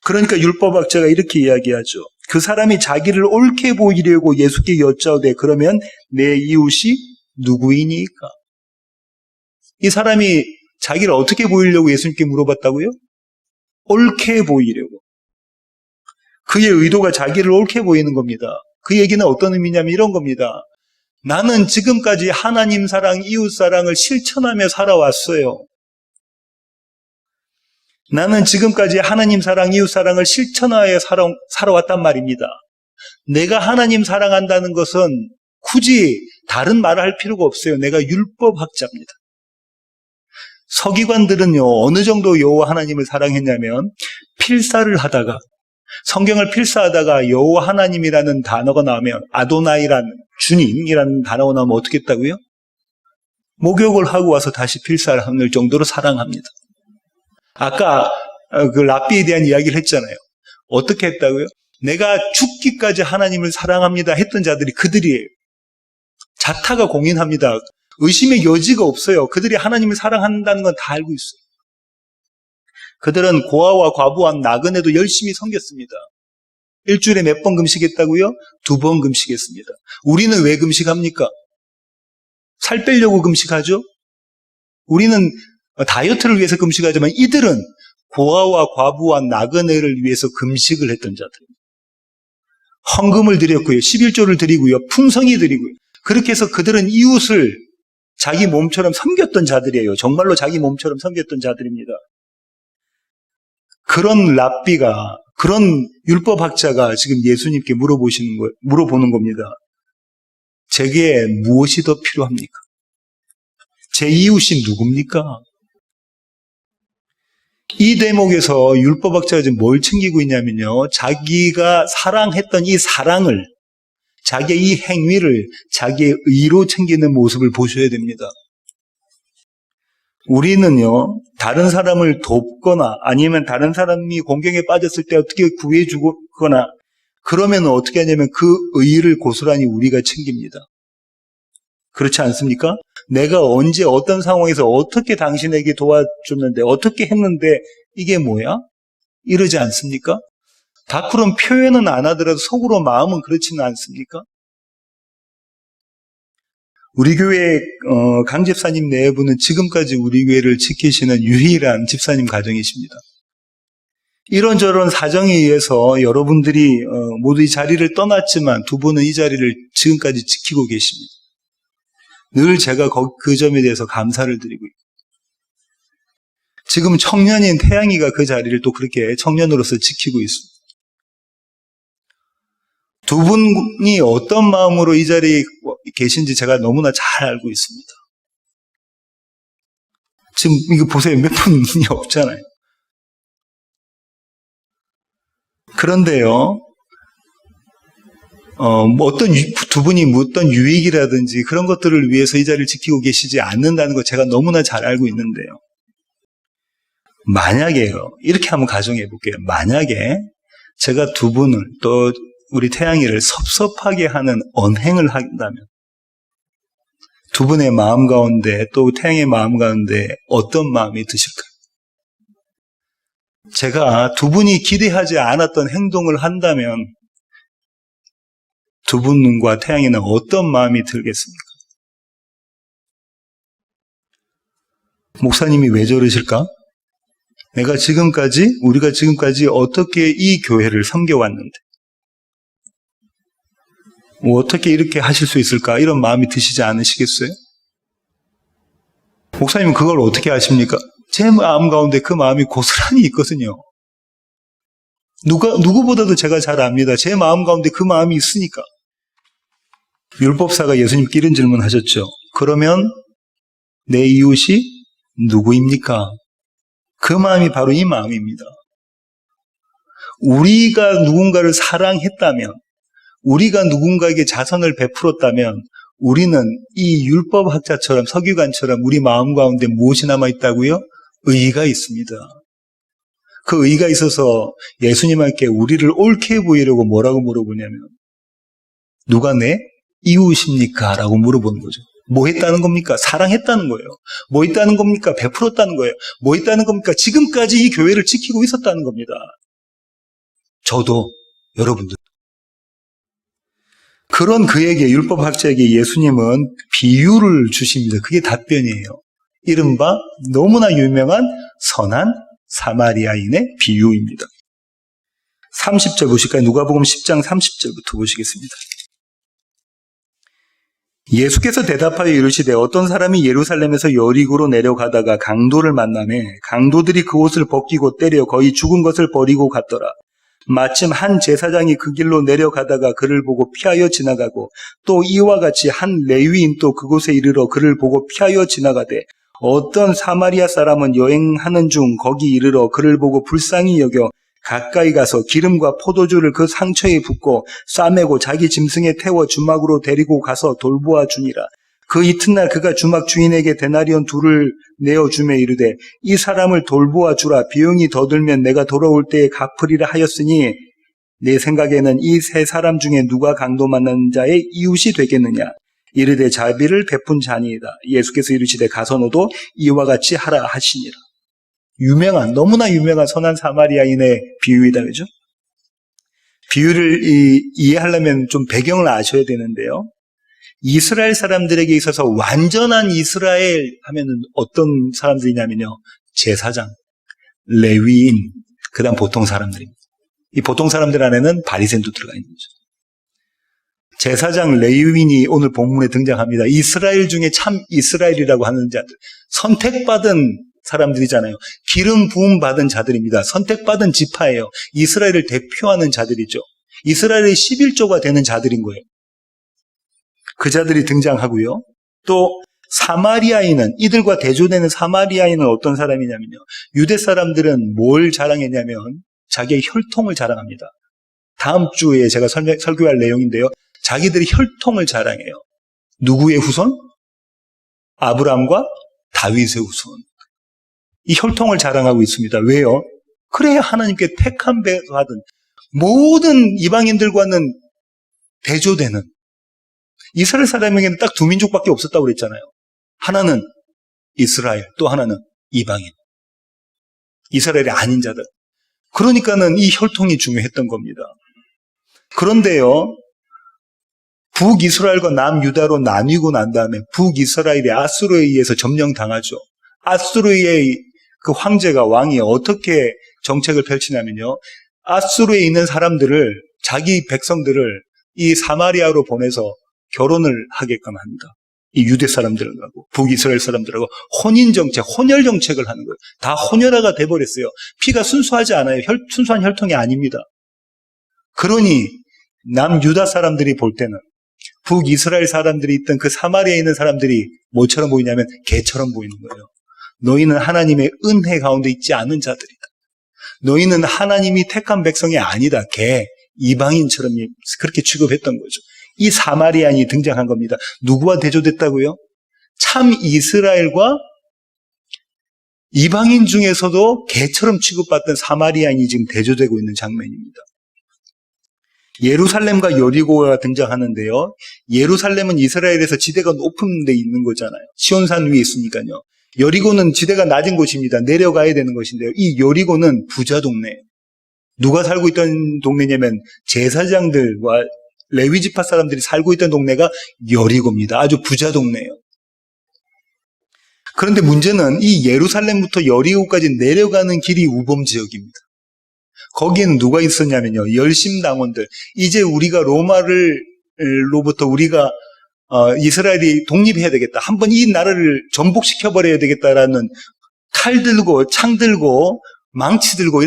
그러니까 율법학자가 이렇게 이야기하죠. 그 사람이 자기를 옳게 보이려고 예수께 여짜오되 그러면 내 이웃이 누구이니까? 이 사람이 자기를 어떻게 보이려고 예수님께 물어봤다고요? 옳게 보이려고. 그의 의도가 자기를 옳게 보이는 겁니다. 그 얘기는 어떤 의미냐면 이런 겁니다. 나는 지금까지 하나님 사랑, 이웃 사랑을 실천하며 살아왔어요. 나는 지금까지 하나님 사랑, 이웃 사랑을 실천하여 살아왔단 말입니다. 내가 하나님 사랑한다는 것은 굳이 다른 말을 할 필요가 없어요. 내가 율법학자입니다. 서기관들은요, 어느 정도 여호와 하나님을 사랑했냐면 필사를 하다가 성경을 필사하다가 여호와 하나님이라는 단어가 나오면 아도나이라는 주님이라는 단어가 나오면 어떻게 했다고요? 목욕을 하고 와서 다시 필사를 하는 정도로 사랑합니다. 아까 그 랍비에 대한 이야기를 했잖아요. 어떻게 했다고요? 내가 죽기까지 하나님을 사랑합니다 했던 자들이 그들이에요. 자타가 공인합니다. 의심의 여지가 없어요. 그들이 하나님을 사랑한다는 건 다 알고 있어요. 그들은 고아와 과부와 나그네도 열심히 섬겼습니다. 일주일에 몇 번 금식했다고요? 2번 금식했습니다. 우리는 왜 금식합니까? 살 빼려고 금식하죠? 우리는 다이어트를 위해서 금식하지만 이들은 고아와 과부와 나그네를 위해서 금식을 했던 자들입니다. 헌금을 드렸고요. 11조를 드리고요. 풍성히 드리고요. 그렇게 해서 그들은 이웃을 자기 몸처럼 섬겼던 자들이에요. 정말로 자기 몸처럼 섬겼던 자들입니다. 그런 랍비가, 그런 율법학자가 지금 예수님께 물어보는 겁니다. 제게 무엇이 더 필요합니까? 제 이웃이 누굽니까? 이 대목에서 율법학자가 지금 뭘 챙기고 있냐면요. 자기가 사랑했던 이 사랑을, 자기의 이 행위를 자기의 의로 챙기는 모습을 보셔야 됩니다. 우리는요, 다른 사람을 돕거나 아니면 다른 사람이 공경에 빠졌을 때 어떻게 구해주거나 그러면 어떻게 하냐면 그 의를 고스란히 우리가 챙깁니다. 그렇지 않습니까? 내가 언제 어떤 상황에서 어떻게 당신에게 도와줬는데 어떻게 했는데 이게 뭐야? 이러지 않습니까? 밖으로는 표현은 안 하더라도 속으로 마음은 그렇지는 않습니까? 우리 교회 강 집사님 내부는 지금까지 우리 교회를 지키시는 유일한 집사님 가정이십니다. 이런저런 사정에 의해서 여러분들이 모두 이 자리를 떠났지만 두 분은 이 자리를 지금까지 지키고 계십니다. 늘 제가 그 점에 대해서 감사를 드리고 있고 지금 청년인 태양이가 그 자리를 또 그렇게 청년으로서 지키고 있습니다. 두 분이 어떤 마음으로 이 자리에 계신지 제가 너무나 잘 알고 있습니다. 지금 이거 보세요. 몇 분이 없잖아요. 그런데요, 두 분이 어떤 유익이라든지 그런 것들을 위해서 이 자리를 지키고 계시지 않는다는 거 제가 너무나 잘 알고 있는데요. 만약에요, 이렇게 한번 가정해 볼게요. 만약에 제가 두 분을 또 우리 태양이를 섭섭하게 하는 언행을 한다면 두 분의 마음 가운데 또 태양의 마음 가운데 어떤 마음이 드실까요? 제가 두 분이 기대하지 않았던 행동을 한다면 두 분과 태양이는 어떤 마음이 들겠습니까? 목사님이 왜 저러실까? 우리가 지금까지 어떻게 이 교회를 섬겨왔는데 어떻게 이렇게 하실 수 있을까? 이런 마음이 드시지 않으시겠어요? 목사님은 그걸 어떻게 아십니까? 제 마음 가운데 그 마음이 고스란히 있거든요. 누구보다도 제가 잘 압니다. 제 마음 가운데 그 마음이 있으니까. 율법사가 예수님께 이런 질문을 하셨죠. 그러면 내 이웃이 누구입니까? 그 마음이 바로 이 마음입니다. 우리가 누군가를 사랑했다면, 우리가 누군가에게 자선을 베풀었다면 우리는 이 율법학자처럼 서기관처럼 우리 마음 가운데 무엇이 남아있다고요? 의의가 있습니다. 그 의의가 있어서 예수님께 우리를 옳게 보이려고 뭐라고 물어보냐면 누가 내 이웃입니까? 라고 물어보는 거죠. 뭐 했다는 겁니까? 사랑했다는 거예요. 뭐 했다는 겁니까? 베풀었다는 거예요. 뭐 했다는 겁니까? 지금까지 이 교회를 지키고 있었다는 겁니다. 저도, 여러분들. 그런 그에게, 율법학자에게 예수님은 비유를 주십니다. 그게 답변이에요. 이른바 너무나 유명한 선한 사마리아인의 비유입니다. 30절 보실까요? 누가복음 10장 30절부터 보시겠습니다. 예수께서 대답하여 이르시되 어떤 사람이 예루살렘에서 여리고로 내려가다가 강도를 만나매 강도들이 그 옷을 벗기고 때려 거의 죽은 것을 버리고 갔더라. 마침 한 제사장이 그 길로 내려가다가 그를 보고 피하여 지나가고 또 이와 같이 한 레위인 또 그곳에 이르러 그를 보고 피하여 지나가되 어떤 사마리아 사람은 여행하는 중 거기 이르러 그를 보고 불쌍히 여겨 가까이 가서 기름과 포도주를 그 상처에 붓고 싸매고 자기 짐승에 태워 주막으로 데리고 가서 돌보아 주니라. 그 이튿날 그가 주막 주인에게 데나리온 둘을 내어주매 이르되 이 사람을 돌보아 주라. 비용이 더 들면 내가 돌아올 때에 갚으리라 하였으니 내 생각에는 이 세 사람 중에 누가 강도 만난 자의 이웃이 되겠느냐. 이르되 자비를 베푼 자니이다. 예수께서 이르시되 가서 너도 이와 같이 하라 하시니라. 유명한, 너무나 유명한 선한 사마리아인의 비유이다. 그죠? 비유를 이해하려면 좀 배경을 아셔야 되는데요. 이스라엘 사람들에게 있어서 완전한 이스라엘 하면은 어떤 사람들이냐면요. 제사장, 레위인, 그 다음 보통 사람들입니다. 이 보통 사람들 안에는 바리새인도 들어가 있는 거죠. 제사장, 레위인이 오늘 본문에 등장합니다. 이스라엘 중에 참 이스라엘이라고 하는 자들, 선택받은 사람들이잖아요. 기름 부음 받은 자들입니다. 선택받은 지파예요. 이스라엘을 대표하는 자들이죠. 이스라엘의 11조가 되는 자들인 거예요. 그 자들이 등장하고요. 또 사마리아인은, 이들과 대조되는 사마리아인은 어떤 사람이냐면요. 유대 사람들은 뭘 자랑했냐면 자기의 혈통을 자랑합니다. 다음 주에 제가 설교할 내용인데요. 자기들이 혈통을 자랑해요. 누구의 후손? 아브라함과 다윗의 후손. 이 혈통을 자랑하고 있습니다. 왜요? 그래야 하나님께 택함 받은 모든 이방인들과는 대조되는, 이스라엘 사람에게는 딱 두 민족밖에 없었다고 그랬잖아요. 하나는 이스라엘, 또 하나는 이방인. 이스라엘이 아닌 자들. 그러니까는 이 혈통이 중요했던 겁니다. 그런데요, 북이스라엘과 남유다로 나뉘고 난 다음에 북이스라엘이 아수르에 의해서 점령당하죠. 아수르의 그 황제가, 왕이 어떻게 정책을 펼치냐면요. 아수르에 있는 사람들을, 자기 백성들을 이 사마리아로 보내서 결혼을 하게끔 합니다. 이 유대 사람들하고 북이스라엘 사람들하고 혼인정책, 혼혈정책을 하는 거예요. 다 혼혈화가 돼버렸어요. 피가 순수하지 않아요. 순수한 혈통이 아닙니다. 그러니 남유다 사람들이 볼 때는 북이스라엘 사람들이 있던 그 사마리아에 있는 사람들이 뭐처럼 보이냐면 개처럼 보이는 거예요. 너희는 하나님의 은혜 가운데 있지 않은 자들이다. 너희는 하나님이 택한 백성이 아니다. 개, 이방인처럼 그렇게 취급했던 거죠. 이 사마리아인이 등장한 겁니다. 누구와 대조됐다고요? 참 이스라엘과 이방인 중에서도 개처럼 취급받던 사마리아인이 지금 대조되고 있는 장면입니다. 예루살렘과 여리고가 등장하는데요. 예루살렘은 이스라엘에서 지대가 높은 데 있는 거잖아요. 시온산 위에 있으니까요. 여리고는 지대가 낮은 곳입니다. 내려가야 되는 것인데요. 이 여리고는 부자 동네예요. 누가 살고 있던 동네냐면 제사장들과 레위지파 사람들이 살고 있던 동네가 여리고입니다. 아주 부자 동네예요. 그런데 문제는 이 예루살렘부터 여리고까지 내려가는 길이 우범지역입니다. 거기에는 누가 있었냐면요. 열심당원들. 이제 우리가 로마로부터 우리가 이스라엘이 독립해야 되겠다. 한번 이 나라를 전복시켜버려야 되겠다라는 칼 들고 창 들고 망치 들고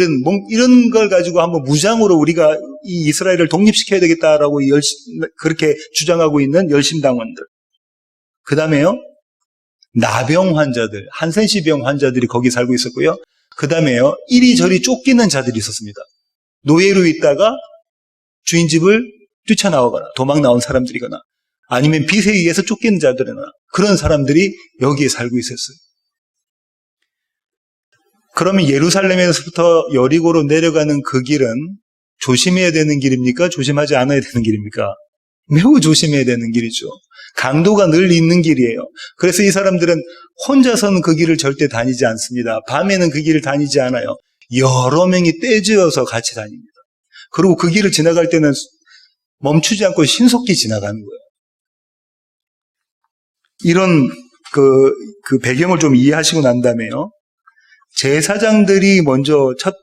이런 걸 가지고 한번 무장으로 우리가 이 이스라엘을 독립시켜야 되겠다라고 그렇게 주장하고 있는 열심당원들. 그 다음에요. 나병 환자들, 한센시병 환자들이 거기 살고 있었고요. 그 다음에요, 이리저리 쫓기는 자들이 있었습니다. 노예로 있다가 주인 집을 뛰쳐나오거나 도망 나온 사람들이거나 아니면 빚에 의해서 쫓기는 자들이나 그런 사람들이 여기에 살고 있었어요. 그러면 예루살렘에서부터 여리고로 내려가는 그 길은 조심해야 되는 길입니까? 조심하지 않아야 되는 길입니까? 매우 조심해야 되는 길이죠. 강도가 늘 있는 길이에요. 그래서 이 사람들은 혼자서는 그 길을 절대 다니지 않습니다. 밤에는 그 길을 다니지 않아요. 여러 명이 떼지어서 같이 다닙니다. 그리고 그 길을 지나갈 때는 멈추지 않고 신속히 지나가는 거예요. 이런 그 배경을 좀 이해하시고 난 다음에요. 제사장들이 먼저 첫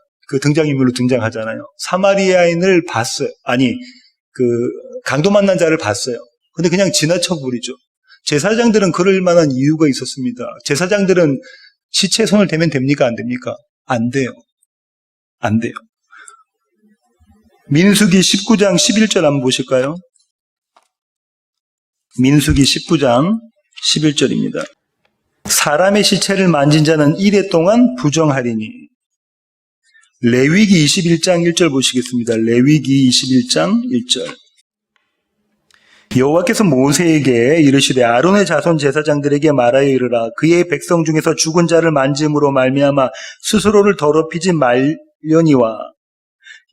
등장인물로 등장하잖아요. 사마리아인을 봤어요. 아니, 강도 만난 자를 봤어요. 근데 그냥 지나쳐 버리죠. 제사장들은 그럴 만한 이유가 있었습니다. 제사장들은 시체에 손을 대면 됩니까? 안 됩니까? 안 돼요. 안 돼요. 민수기 19장 11절 한번 보실까요? 민수기 19장 11절입니다. 사람의 시체를 만진 자는 이래 동안 부정하리니. 레위기 21장 1절 보시겠습니다. 레위기 21장 1절. 여호와께서 모세에게 이르시되 아론의 자손 제사장들에게 말하여 이르라. 그의 백성 중에서 죽은 자를 만짐으로 말미암아 스스로를 더럽히지 말려니와.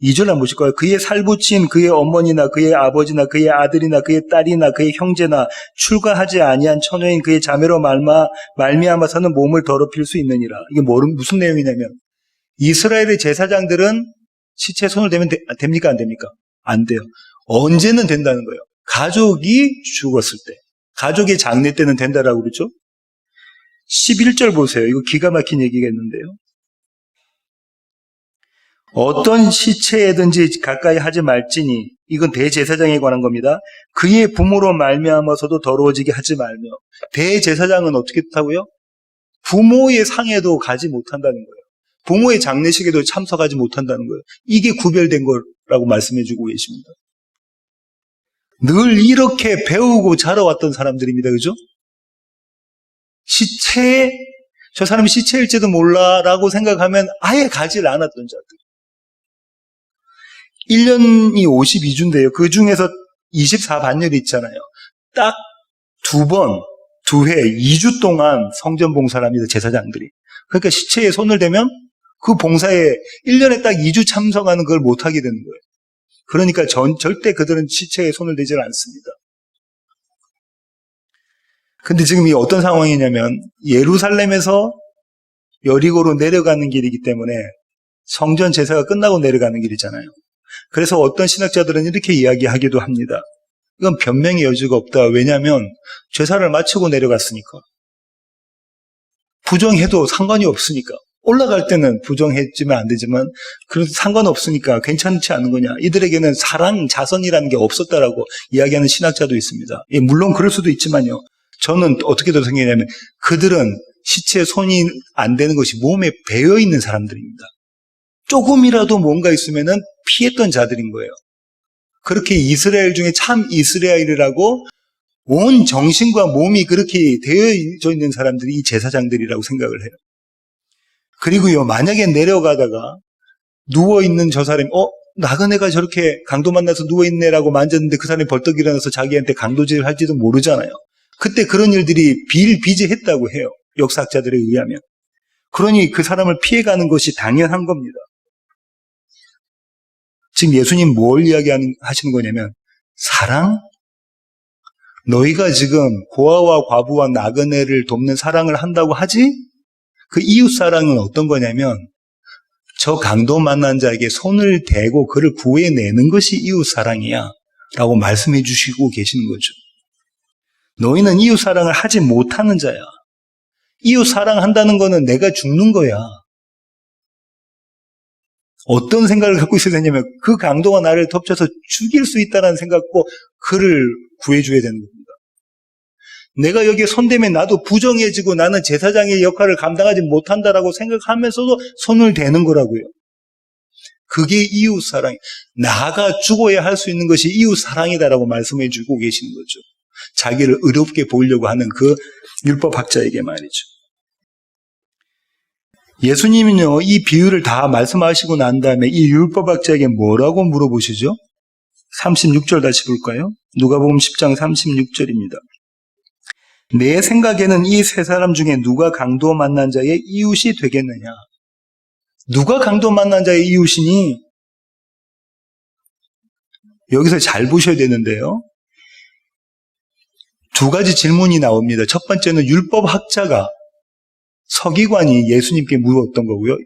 2절 한번 보실 거예요. 그의 살붙인 그의 어머니나 그의 아버지나 그의 아들이나 그의 딸이나 그의 형제나 출가하지 아니한 처녀인 그의 자매로 말미암아서는 몸을 더럽힐 수 있느니라. 이게 무슨 내용이냐면 이스라엘의 제사장들은 시체에 손을 대면 됩니까? 안 됩니까? 안 돼요. 언제는 된다는 거예요. 가족이 죽었을 때, 가족의 장례 때는 된다라고 그러죠. 11절 보세요. 이거 기가 막힌 얘기겠는데요. 어떤 시체에든지 가까이 하지 말지니, 이건 대제사장에 관한 겁니다. 그의 부모로 말미암아서도 더러워지게 하지 말며. 대제사장은 어떻게 뜻하고요? 부모의 상에도 가지 못한다는 거예요. 부모의 장례식에도 참석하지 못한다는 거예요. 이게 구별된 거라고 말씀해 주고 계십니다. 늘 이렇게 배우고 자라왔던 사람들입니다. 그죠? 저 사람이 시체일지도 몰라라고 생각하면 아예 가지를 않았던 자들. 1년이 52주인데요. 그 중에서 24반열이 있잖아요. 딱 2회, 2주 동안 성전 봉사를 합니다. 제사장들이. 그러니까 시체에 손을 대면 그 봉사에 1년에 딱 2주 참석하는 걸 못하게 되는 거예요. 그러니까 절대 그들은 시체에 손을 대지 않습니다. 근데 지금 이 어떤 상황이냐면 예루살렘에서 여리고로 내려가는 길이기 때문에 성전 제사가 끝나고 내려가는 길이잖아요. 그래서 어떤 신학자들은 이렇게 이야기하기도 합니다. 이건 변명의 여지가 없다. 왜냐하면 제사를 마치고 내려갔으니까. 부정해도 상관이 없으니까. 올라갈 때는 부정했지만 안 되지만 그래도 상관없으니까 괜찮지 않은 거냐. 이들에게는 사랑, 자선이라는 게 없었다라고 이야기하는 신학자도 있습니다. 예, 물론 그럴 수도 있지만요. 저는 어떻게 더 생각하냐면 그들은 시체에 손이 안 되는 것이 몸에 배어 있는 사람들입니다. 조금이라도 뭔가 있으면은 피했던 자들인 거예요. 그렇게 이스라엘 중에 참 이스라엘이라고 온 정신과 몸이 그렇게 되어져 있는 사람들이 이 제사장들이라고 생각을 해요. 그리고요, 만약에 내려가다가 누워있는 저 사람이, 나그네가 저렇게 강도 만나서 누워있네라고 만졌는데 그 사람이 벌떡 일어나서 자기한테 강도질을 할지도 모르잖아요. 그때 그런 일들이 비일비재했다고 해요. 역사학자들에 의하면. 그러니 그 사람을 피해가는 것이 당연한 겁니다. 지금 예수님 뭘 이야기하시는 거냐면 사랑? 너희가 지금 고아와 과부와 나그네를 돕는 사랑을 한다고 하지? 그 이웃 사랑은 어떤 거냐면 저 강도 만난 자에게 손을 대고 그를 구해내는 것이 이웃 사랑이야 라고 말씀해 주시고 계시는 거죠. 너희는 이웃 사랑을 하지 못하는 자야. 이웃 사랑한다는 거는 내가 죽는 거야. 어떤 생각을 갖고 있어야 되냐면 그 강도가 나를 덮쳐서 죽일 수 있다는 생각 갖고 그를 구해줘야 되는 겁니다. 내가 여기에 손대면 나도 부정해지고 나는 제사장의 역할을 감당하지 못한다라고 생각하면서도 손을 대는 거라고요. 그게 이웃사랑. 나가 죽어야 할 수 있는 것이 이웃사랑이다라고 말씀해 주고 계시는 거죠. 자기를 의롭게 보이려고 하는 그 율법학자에게 말이죠. 예수님은요, 이 비유를 다 말씀하시고 난 다음에 이 율법학자에게 뭐라고 물어보시죠? 36절 다시 볼까요? 누가복음 10장 36절입니다. 내 생각에는 이 세 사람 중에 누가 강도 만난 자의 이웃이 되겠느냐? 누가 강도 만난 자의 이웃이니? 여기서 잘 보셔야 되는데요. 두 가지 질문이 나옵니다. 첫 번째는 율법학자가 서기관이 예수님께 물었던 거고요.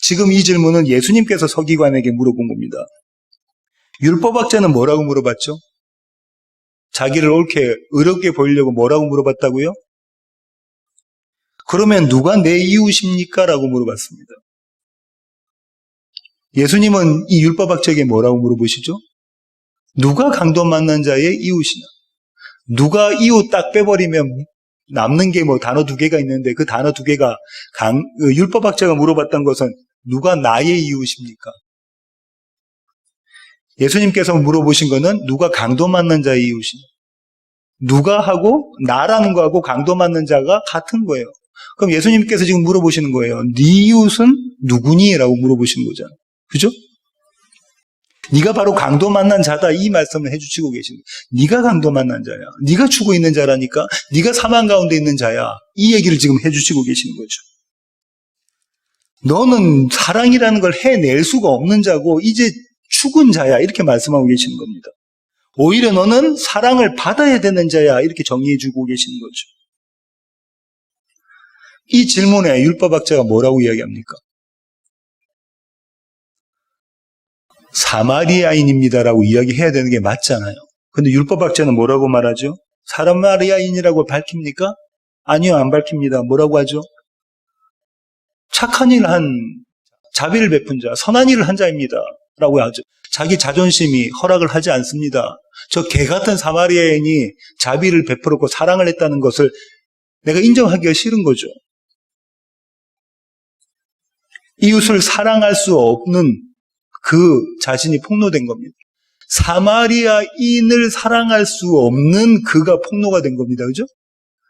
지금 이 질문은 예수님께서 서기관에게 물어본 겁니다. 율법학자는 뭐라고 물어봤죠? 자기를 옳게 의롭게 보이려고 뭐라고 물어봤다고요? 그러면 누가 내 이웃입니까? 라고 물어봤습니다. 예수님은 이 율법학자에게 뭐라고 물어보시죠? 누가 강도 만난 자의 이웃이냐? 누가 이웃 딱 빼버리면 남는 게 뭐 단어 두 개가 있는데 그 단어 두 개가 율법학자가 물어봤던 것은 누가 나의 이웃입니까? 예수님께서 물어보신 거는 누가 강도 맞는 자의 이웃이냐? 누가 하고 나라는 거하고 강도 맞는 자가 같은 거예요. 그럼 예수님께서 지금 물어보시는 거예요. 네 이웃은 누구니? 라고 물어보시는 거잖아요. 그죠? 네가 바로 강도 만난 자다 이 말씀을 해주시고 계십니다. 네가 강도 만난 자야. 네가 죽어 있는 자라니까. 네가 사망 가운데 있는 자야. 이 얘기를 지금 해주시고 계시는 거죠. 너는 사랑이라는 걸 해낼 수가 없는 자고 이제 죽은 자야. 이렇게 말씀하고 계시는 겁니다. 오히려 너는 사랑을 받아야 되는 자야. 이렇게 정리해주고 계시는 거죠. 이 질문에 율법학자가 뭐라고 이야기합니까? 사마리아인입니다라고 이야기해야 되는 게 맞잖아요. 근데 율법학자는 뭐라고 말하죠? 사마리아인이라고 밝힙니까? 아니요, 안 밝힙니다. 뭐라고 하죠? 착한 일을 한, 자비를 베푼 자, 선한 일을 한 자입니다. 라고 하죠. 자기 자존심이 허락을 하지 않습니다. 저 개 같은 사마리아인이 자비를 베풀었고 사랑을 했다는 것을 내가 인정하기가 싫은 거죠. 이웃을 사랑할 수 없는 그 자신이 폭로된 겁니다. 사마리아인을 사랑할 수 없는 그가 폭로가 된 겁니다. 그죠?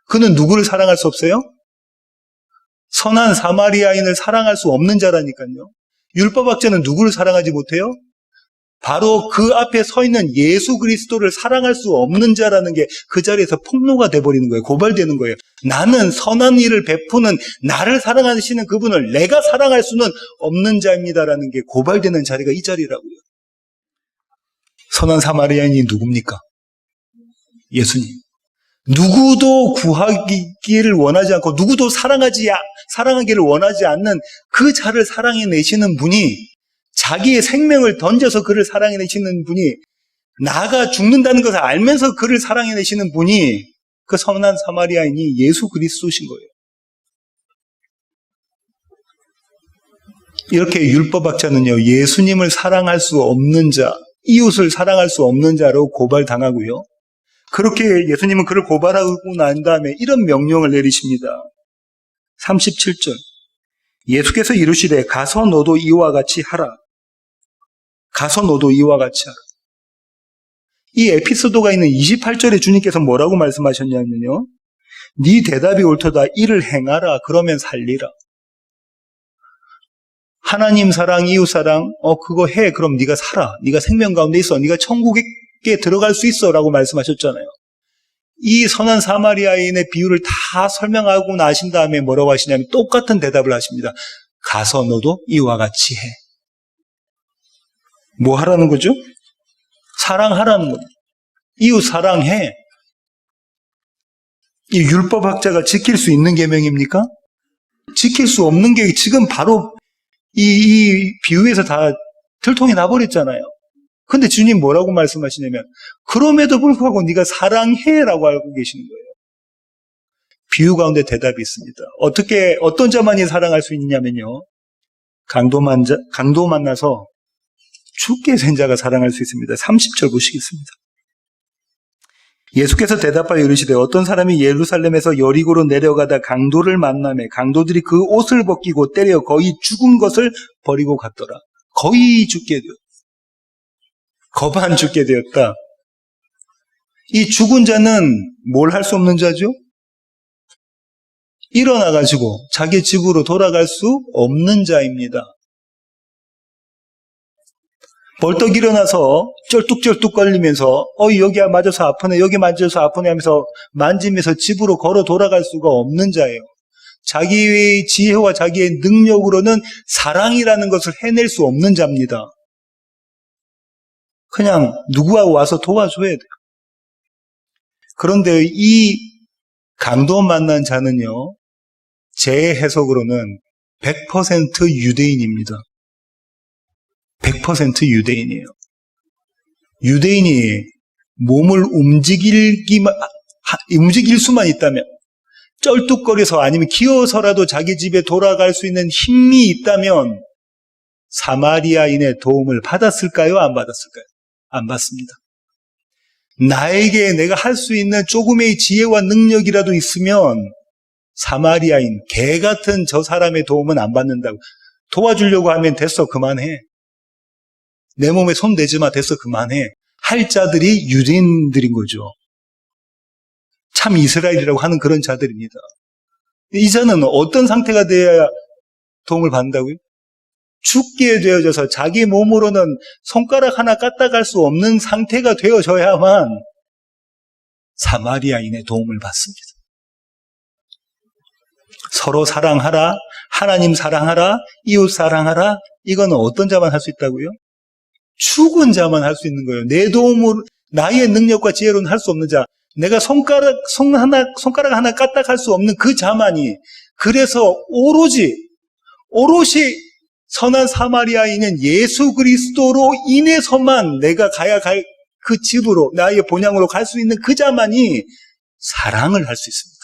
그는 누구를 사랑할 수 없어요? 선한 사마리아인을 사랑할 수 없는 자라니까요. 율법학자는 누구를 사랑하지 못해요? 바로 그 앞에 서 있는 예수 그리스도를 사랑할 수 없는 자라는 게 그 자리에서 폭로가 돼버리는 거예요. 고발되는 거예요. 나는 선한 일을 베푸는 나를 사랑하시는 그분을 내가 사랑할 수는 없는 자입니다라는 게 고발되는 자리가 이 자리라고요. 선한 사마리아인이 누굽니까? 예수님. 누구도 구하기를 원하지 않고 누구도 사랑하기를 원하지 않는 그 자를 사랑해내시는 분이 자기의 생명을 던져서 그를 사랑해내시는 분이 나가 죽는다는 것을 알면서 그를 사랑해내시는 분이 그 선한 사마리아인이 예수 그리스도신 거예요. 이렇게 율법학자는요, 예수님을 사랑할 수 없는 자, 이웃을 사랑할 수 없는 자로 고발당하고요. 그렇게 예수님은 그를 고발하고 난 다음에 이런 명령을 내리십니다. 37절. 예수께서 이르시되 가서 너도 이와 같이 하라. 가서 너도 이와 같이 하라. 이 에피소드가 있는 28절에 주님께서 뭐라고 말씀하셨냐면요. 네 대답이 옳도다. 이를 행하라. 그러면 살리라. 하나님 사랑, 이웃 사랑, 그거 해. 그럼 네가 살아. 네가 생명 가운데 있어. 네가 천국에 들어갈 수 있어. 라고 말씀하셨잖아요. 이 선한 사마리아인의 비유를 다 설명하고 나신 다음에 뭐라고 하시냐면 똑같은 대답을 하십니다. 가서 너도 이와 같이 해. 뭐 하라는 거죠? 사랑하라는 겁니다. 이웃 사랑해. 이 율법학자가 지킬 수 있는 계명입니까? 지킬 수 없는 게 지금 바로 이 비유에서 다 들통이 나버렸잖아요. 근데 주님 뭐라고 말씀하시냐면 그럼에도 불구하고 네가 사랑해라고 알고 계시는 거예요. 비유 가운데 대답이 있습니다. 어떤 자만이 사랑할 수 있냐면요. 강도 만나서 죽게 된 자가 사랑할 수 있습니다. 30절 보시겠습니다. 예수께서 대답하여 이르시되 어떤 사람이 예루살렘에서 여리고로 내려가다 강도를 만나매 강도들이 그 옷을 벗기고 때려 거의 죽은 것을 버리고 갔더라. 거의 죽게 되었다. 거반 죽게 되었다. 이 죽은 자는 뭘 할 수 없는 자죠? 일어나가지고 자기 집으로 돌아갈 수 없는 자입니다. 벌떡 일어나서 쩔뚝쩔뚝 걸리면서 여기 맞아서 아프네, 여기 맞아서 아프네 하면서 만지면서 집으로 걸어 돌아갈 수가 없는 자예요. 자기의 지혜와 자기의 능력으로는 사랑이라는 것을 해낼 수 없는 자입니다. 그냥 누구가 와서 도와줘야 돼요. 그런데 이 강도 만난 자는요, 제 해석으로는 100% 유대인입니다. 100% 유대인이에요. 유대인이 몸을 움직일 수만 있다면, 쩔뚝거려서 아니면 기어서라도 자기 집에 돌아갈 수 있는 힘이 있다면 사마리아인의 도움을 받았을까요? 안 받았을까요? 안 받습니다. 나에게 내가 할 수 있는 조금의 지혜와 능력이라도 있으면 사마리아인, 개 같은 저 사람의 도움은 안 받는다고. 도와주려고 하면 됐어, 그만해. 내 몸에 손 대지 마, 됐어, 그만해. 할 자들이 유대인들인 거죠. 참 이스라엘이라고 하는 그런 자들입니다. 이 자는 어떤 상태가 돼야 도움을 받는다고요? 죽게 되어져서 자기 몸으로는 손가락 하나 까딱할 수 없는 상태가 되어져야만 사마리아인의 도움을 받습니다. 서로 사랑하라, 하나님 사랑하라, 이웃 사랑하라, 이거는 어떤 자만 할 수 있다고요? 죽은 자만 할 수 있는 거예요. 내 도움으로, 나의 능력과 지혜로는 할 수 없는 자, 내가 손가락 하나 까딱할 수 없는 그 자만이, 그래서 오롯이 선한 사마리아인은 예수 그리스도로 인해서만 내가 가야 갈 그 집으로, 나의 본향으로 갈 수 있는 그 자만이 사랑을 할 수 있습니다.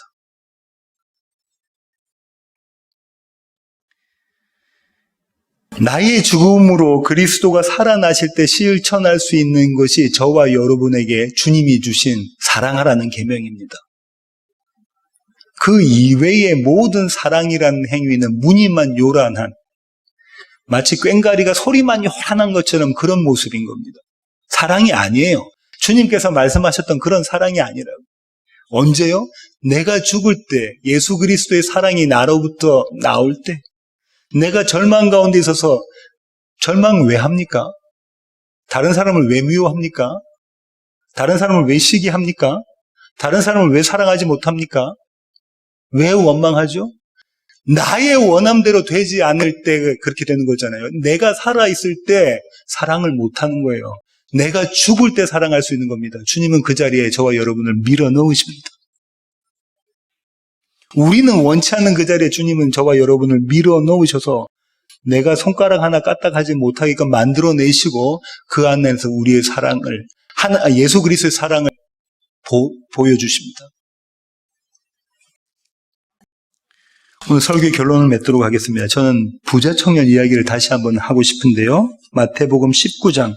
나의 죽음으로 그리스도가 살아나실 때 실천할 수 있는 것이 저와 여러분에게 주님이 주신 사랑하라는 계명입니다. 그 이외의 모든 사랑이라는 행위는 무늬만 요란한, 마치 꽹가리가 소리만 요란한 것처럼 그런 모습인 겁니다. 사랑이 아니에요. 주님께서 말씀하셨던 그런 사랑이 아니라고. 언제요? 내가 죽을 때, 예수 그리스도의 사랑이 나로부터 나올 때, 내가 절망 가운데 있어서, 절망 왜 합니까? 다른 사람을 왜 미워합니까? 다른 사람을 왜 시기합니까? 다른 사람을 왜 사랑하지 못합니까? 왜 원망하죠? 나의 원함대로 되지 않을 때 그렇게 되는 거잖아요. 내가 살아있을 때 사랑을 못하는 거예요. 내가 죽을 때 사랑할 수 있는 겁니다. 주님은 그 자리에 저와 여러분을 밀어 넣으십니다. 우리는 원치 않는 그 자리에 주님은 저와 여러분을 밀어 넣으셔서 내가 손가락 하나 까딱하지 못하게끔 만들어내시고 그 안에서 우리의 사랑을, 예수 그리스도의 사랑을 보여주십니다. 오늘 설교의 결론을 맺도록 하겠습니다. 저는 부자 청년 이야기를 다시 한번 하고 싶은데요. 마태복음 19장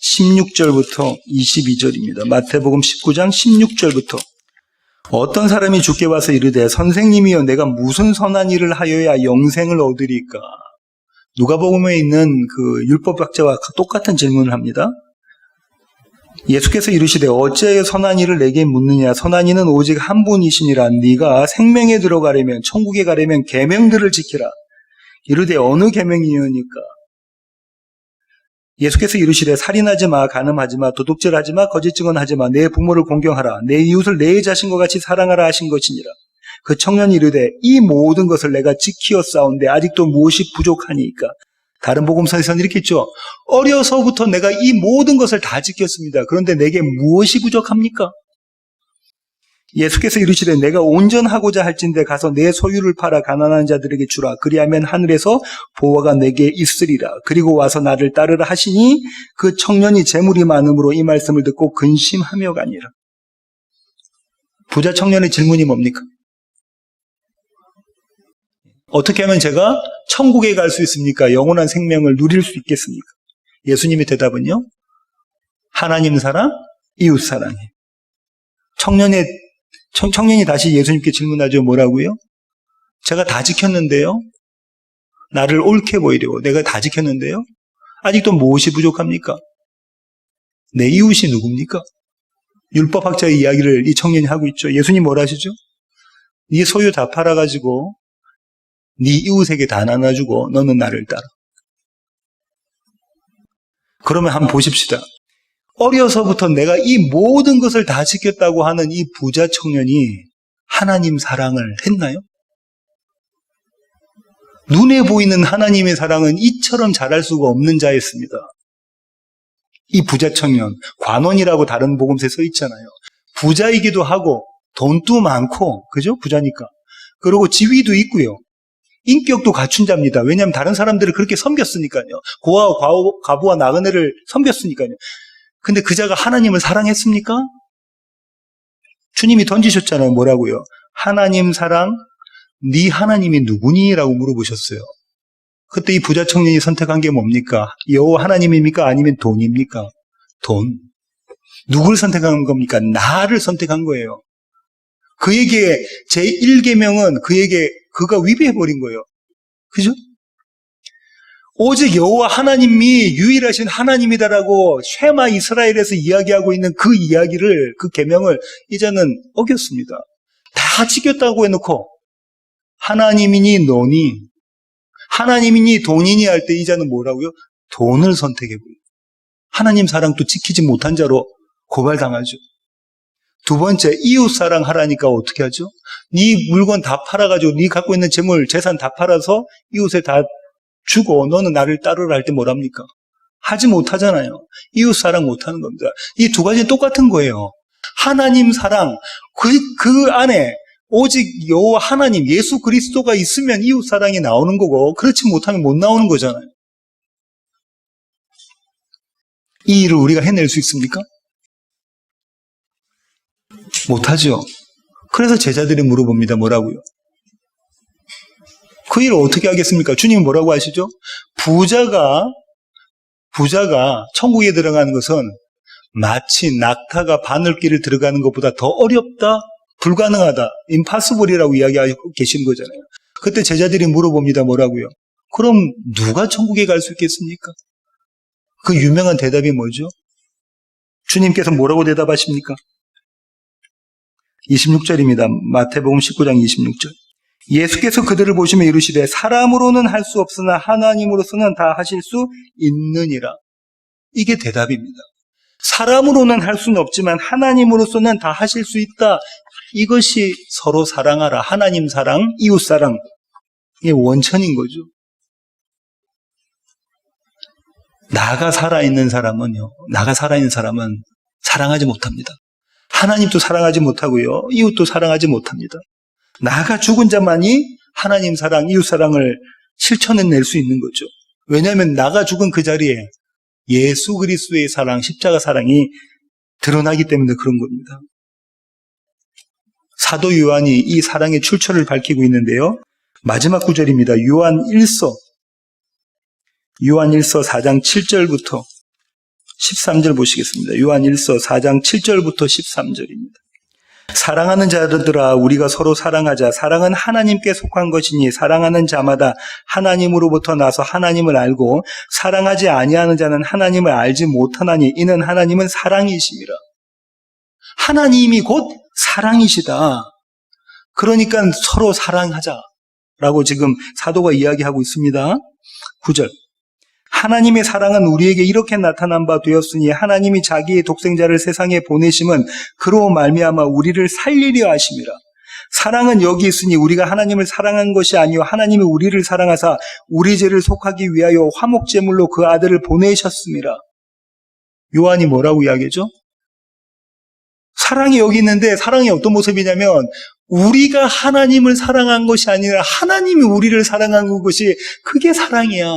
16절부터 22절입니다. 마태복음 19장 16절부터 어떤 사람이 주께 와서 이르되 선생님이여 내가 무슨 선한 일을 하여야 영생을 얻으리까? 누가복음에 있는 그 율법학자와 똑같은 질문을 합니다. 예수께서 이르시되 어찌하여 선한 일을 내게 묻느냐? 선한 이는 오직 한 분이시니라. 네가 생명에 들어가려면, 천국에 가려면 계명들을 지키라. 이르되 어느 계명이니까? 예수께서 이르시되 살인하지 마, 간음하지 마, 도둑질하지 마, 거짓 증언하지 마, 내 부모를 공경하라, 내 이웃을 내 자신과 같이 사랑하라 하신 것이니라. 그 청년이 이르되 이 모든 것을 내가 지키었사온데 아직도 무엇이 부족하니까? 다른 복음서에서는 이렇게 있죠. 어려서부터 내가 이 모든 것을 다 지켰습니다. 그런데 내게 무엇이 부족합니까? 예수께서 이르시되 내가 온전하고자 할진대 가서 내 소유를 팔아 가난한 자들에게 주라. 그리하면 하늘에서 보화가 내게 있으리라. 그리고 와서 나를 따르라 하시니 그 청년이 재물이 많음으로 이 말씀을 듣고 근심하며 가니라. 부자 청년의 질문이 뭡니까? 어떻게 하면 제가 천국에 갈 수 있습니까? 영원한 생명을 누릴 수 있겠습니까? 예수님의 대답은요, 하나님 사랑, 이웃 사랑해. 청년이 다시 예수님께 질문하죠. 뭐라고요? 제가 다 지켰는데요. 나를 옳게 보이려고 내가 다 지켰는데요. 아직도 무엇이 부족합니까? 내 이웃이 누굽니까? 율법학자의 이야기를 이 청년이 하고 있죠. 예수님 뭐라 하시죠? 네 소유 다 팔아가지고 네 이웃에게 다 나눠주고 너는 나를 따라. 그러면 한번 보십시다. 어려서부터 내가 이 모든 것을 다 지켰다고 하는 이 부자 청년이 하나님 사랑을 했나요? 눈에 보이는 하나님의 사랑은 이처럼 잘할 수가 없는 자였습니다. 이 부자 청년, 관원이라고 다른 복음서에 써 있잖아요. 부자이기도 하고 돈도 많고, 그죠? 부자니까. 그리고 지위도 있고요. 인격도 갖춘 자입니다. 왜냐하면 다른 사람들을 그렇게 섬겼으니까요. 고아와 과부와 나그네를 섬겼으니까요. 근데 그 자가 하나님을 사랑했습니까? 주님이 던지셨잖아요. 뭐라고요? 하나님 사랑, 네 하나님이 누구니? 라고 물어보셨어요. 그때 이 부자 청년이 선택한 게 뭡니까? 여호와 하나님입니까? 아니면 돈입니까? 돈. 누굴 선택한 겁니까? 나를 선택한 거예요. 그에게 제1계명은 그가 위배해버린 거예요. 그죠? 오직 여호와 하나님이 유일하신 하나님이다라고 쉐마 이스라엘에서 이야기하고 있는 그 이야기를, 그 계명을 이제는 어겼습니다. 다 지켰다고 해놓고 하나님이니 너니, 하나님이니 돈이니 할 때 이자는 뭐라고요? 돈을 선택해버려요. 하나님 사랑도 지키지 못한 자로 고발당하죠. 두 번째, 이웃 사랑하라니까 어떻게 하죠? 네 물건 다 팔아가지고 네 갖고 있는 재산 다 팔아서 이웃에 다 주고 너는 나를 따르라 할 때 뭐랍니까? 하지 못하잖아요. 이웃 사랑 못하는 겁니다. 이 두 가지는 똑같은 거예요. 하나님 사랑, 그 안에 오직 여호와 하나님, 예수 그리스도가 있으면 이웃 사랑이 나오는 거고, 그렇지 못하면 못 나오는 거잖아요. 이 일을 우리가 해낼 수 있습니까? 못하죠. 그래서 제자들이 물어봅니다. 뭐라고요? 그 일을 어떻게 하겠습니까? 주님은 뭐라고 하시죠? 부자가 천국에 들어가는 것은 마치 낙타가 바늘길을 들어가는 것보다 더 어렵다, 불가능하다, impossible이라고 이야기하고 계신 거잖아요. 그때 제자들이 물어봅니다. 뭐라고요? 그럼 누가 천국에 갈 수 있겠습니까? 그 유명한 대답이 뭐죠? 주님께서 뭐라고 대답하십니까? 26절입니다. 마태복음 19장 26절. 예수께서 그들을 보시며 이르시되 사람으로는 할 수 없으나 하나님으로서는 다 하실 수 있느니라. 이게 대답입니다. 사람으로는 할 수는 없지만 하나님으로서는 다 하실 수 있다. 이것이 서로 사랑하라. 하나님 사랑, 이웃 사랑. 이게 원천인 거죠. 나가 살아있는 사람은 사랑하지 못합니다. 하나님도 사랑하지 못하고요. 이웃도 사랑하지 못합니다. 나가 죽은 자만이 하나님 사랑, 이웃 사랑을 실천해낼 수 있는 거죠. 왜냐하면 나가 죽은 그 자리에 예수 그리스도의 사랑, 십자가 사랑이 드러나기 때문에 그런 겁니다. 사도 요한이 이 사랑의 출처를 밝히고 있는데요. 마지막 구절입니다. 요한 1서 4장 7절부터 13절 보시겠습니다. 요한 1서 4장 7절부터 13절입니다. 사랑하는 자들아 우리가 서로 사랑하자. 사랑은 하나님께 속한 것이니 사랑하는 자마다 하나님으로부터 나서 하나님을 알고 사랑하지 아니하는 자는 하나님을 알지 못하나니 이는 하나님은 사랑이심이라. 하나님이 곧 사랑이시다. 그러니까 서로 사랑하자라고 지금 사도가 이야기하고 있습니다. 9절. 하나님의 사랑은 우리에게 이렇게 나타난 바 되었으니 하나님이 자기의 독생자를 세상에 보내심은 그로 말미암아 우리를 살리려 하심이라. 사랑은 여기 있으니 우리가 하나님을 사랑한 것이 아니요 하나님이 우리를 사랑하사 우리 죄를 속하기 위하여 화목제물로 그 아들을 보내셨습니다. 요한이 뭐라고 이야기하죠? 사랑이 여기 있는데 사랑이 어떤 모습이냐면 우리가 하나님을 사랑한 것이 아니라 하나님이 우리를 사랑한 것이 그게 사랑이야.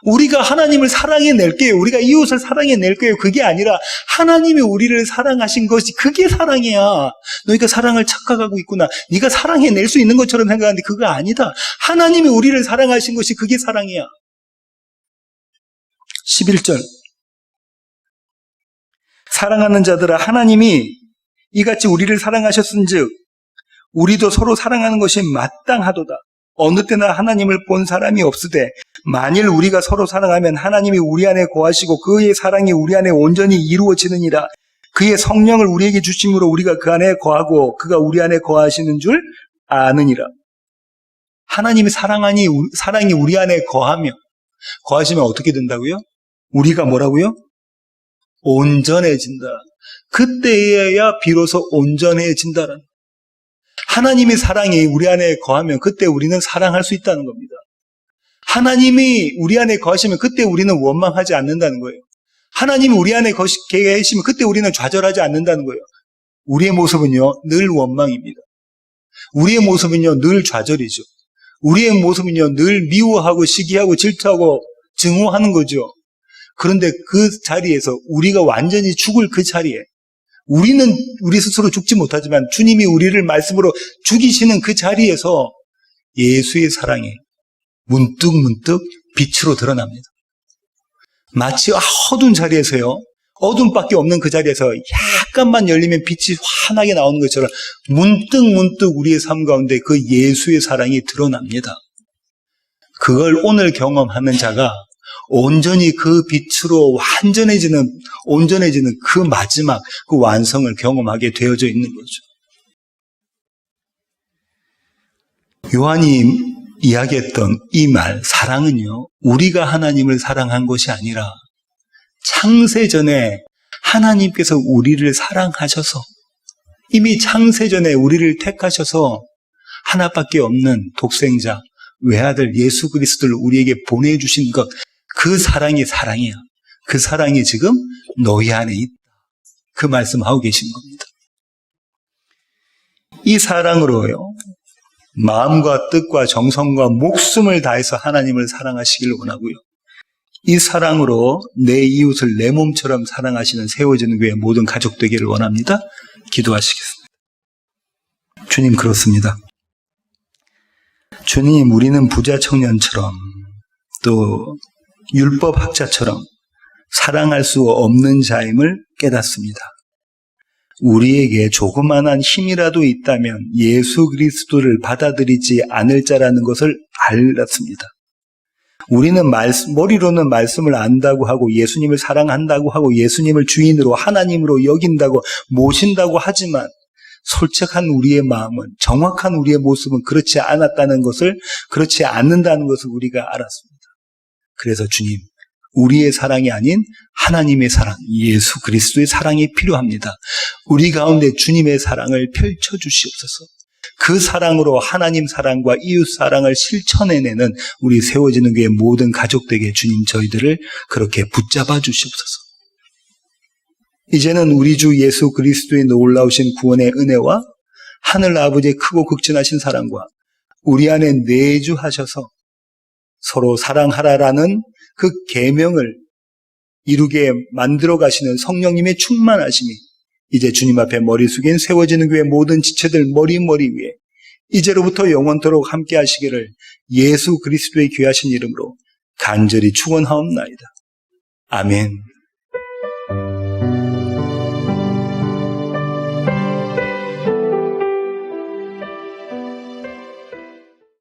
우리가 하나님을 사랑해낼게요. 우리가 이웃을 사랑해낼게요. 그게 아니라 하나님이 우리를 사랑하신 것이 그게 사랑이야. 너희가 사랑을 착각하고 있구나. 네가 사랑해낼 수 있는 것처럼 생각하는데 그거 아니다. 하나님이 우리를 사랑하신 것이 그게 사랑이야. 11절. 사랑하는 자들아 하나님이 이같이 우리를 사랑하셨은즉 우리도 서로 사랑하는 것이 마땅하도다. 어느 때나 하나님을 본 사람이 없으되 만일 우리가 서로 사랑하면 하나님이 우리 안에 거하시고 그의 사랑이 우리 안에 온전히 이루어지느니라. 그의 성령을 우리에게 주심으로 우리가 그 안에 거하고 그가 우리 안에 거하시는 줄 아느니라. 하나님의 사랑이 우리 안에 거하시면 어떻게 된다고요? 우리가 뭐라고요? 온전해진다. 그때에야 비로소 온전해진다라는. 하나님의 사랑이 우리 안에 거하면 그때 우리는 사랑할 수 있다는 겁니다. 하나님이 우리 안에 거하시면 그때 우리는 원망하지 않는다는 거예요. 하나님이 우리 안에 계시면 그때 우리는 좌절하지 않는다는 거예요. 우리의 모습은요, 늘 원망입니다. 우리의 모습은요, 늘 좌절이죠. 우리의 모습은요, 늘 미워하고 시기하고 질투하고 증오하는 거죠. 그런데 그 자리에서 우리가 완전히 죽을 그 자리에 우리는 우리 스스로 죽지 못하지만 주님이 우리를 말씀으로 죽이시는 그 자리에서 예수의 사랑이 문득 빛으로 드러납니다. 마치 어두운 자리에서요, 어둠밖에 없는 그 자리에서 약간만 열리면 빛이 환하게 나오는 것처럼 문득 우리의 삶 가운데 그 예수의 사랑이 드러납니다. 그걸 오늘 경험하는 자가 온전히 그 빛으로 온전해지는 그 마지막, 그 완성을 경험하게 되어져 있는 거죠. 요한이 이야기했던 이 말, 사랑은요, 우리가 하나님을 사랑한 것이 아니라 창세전에 하나님께서 우리를 사랑하셔서 이미 창세전에 우리를 택하셔서 하나밖에 없는 독생자, 외아들 예수 그리스도를 우리에게 보내주신 것, 그 사랑이 사랑이야. 그 사랑이 지금 너희 안에 있다. 그 말씀하고 계신 겁니다. 이 사랑으로요, 마음과 뜻과 정성과 목숨을 다해서 하나님을 사랑하시길 원하고요. 이 사랑으로 내 이웃을 내 몸처럼 사랑하시는 세워지는 교회 모든 가족 되기를 원합니다. 기도하시겠습니다. 주님, 그렇습니다. 주님, 우리는 부자 청년처럼 또 율법학자처럼 사랑할 수 없는 자임을 깨닫습니다. 우리에게 조그만한 힘이라도 있다면 예수 그리스도를 받아들이지 않을 자라는 것을 알았습니다. 우리는 머리로는 말씀을 안다고 하고 예수님을 사랑한다고 하고 예수님을 주인으로 하나님으로 여긴다고 모신다고 하지만 솔직한 우리의 마음은, 정확한 우리의 모습은 그렇지 않는다는 것을 우리가 알았습니다. 그래서 주님, 우리의 사랑이 아닌 하나님의 사랑, 예수 그리스도의 사랑이 필요합니다. 우리 가운데 주님의 사랑을 펼쳐주시옵소서. 그 사랑으로 하나님 사랑과 이웃 사랑을 실천해내는 우리 세워지는 교회 모든 가족들에게 주님 저희들을 그렇게 붙잡아 주시옵소서. 이제는 우리 주 예수 그리스도의 놀라우신 구원의 은혜와 하늘 아버지의 크고 극진하신 사랑과 우리 안에 내주하셔서 서로 사랑하라라는 그 계명을 이루게 만들어 가시는 성령님의 충만하심이 이제 주님 앞에 머리 숙인 세워지는 교회 모든 지체들 머리 위에 이제로부터 영원토록 함께 하시기를 예수 그리스도의 귀하신 이름으로 간절히 축원하옵나이다. 아멘.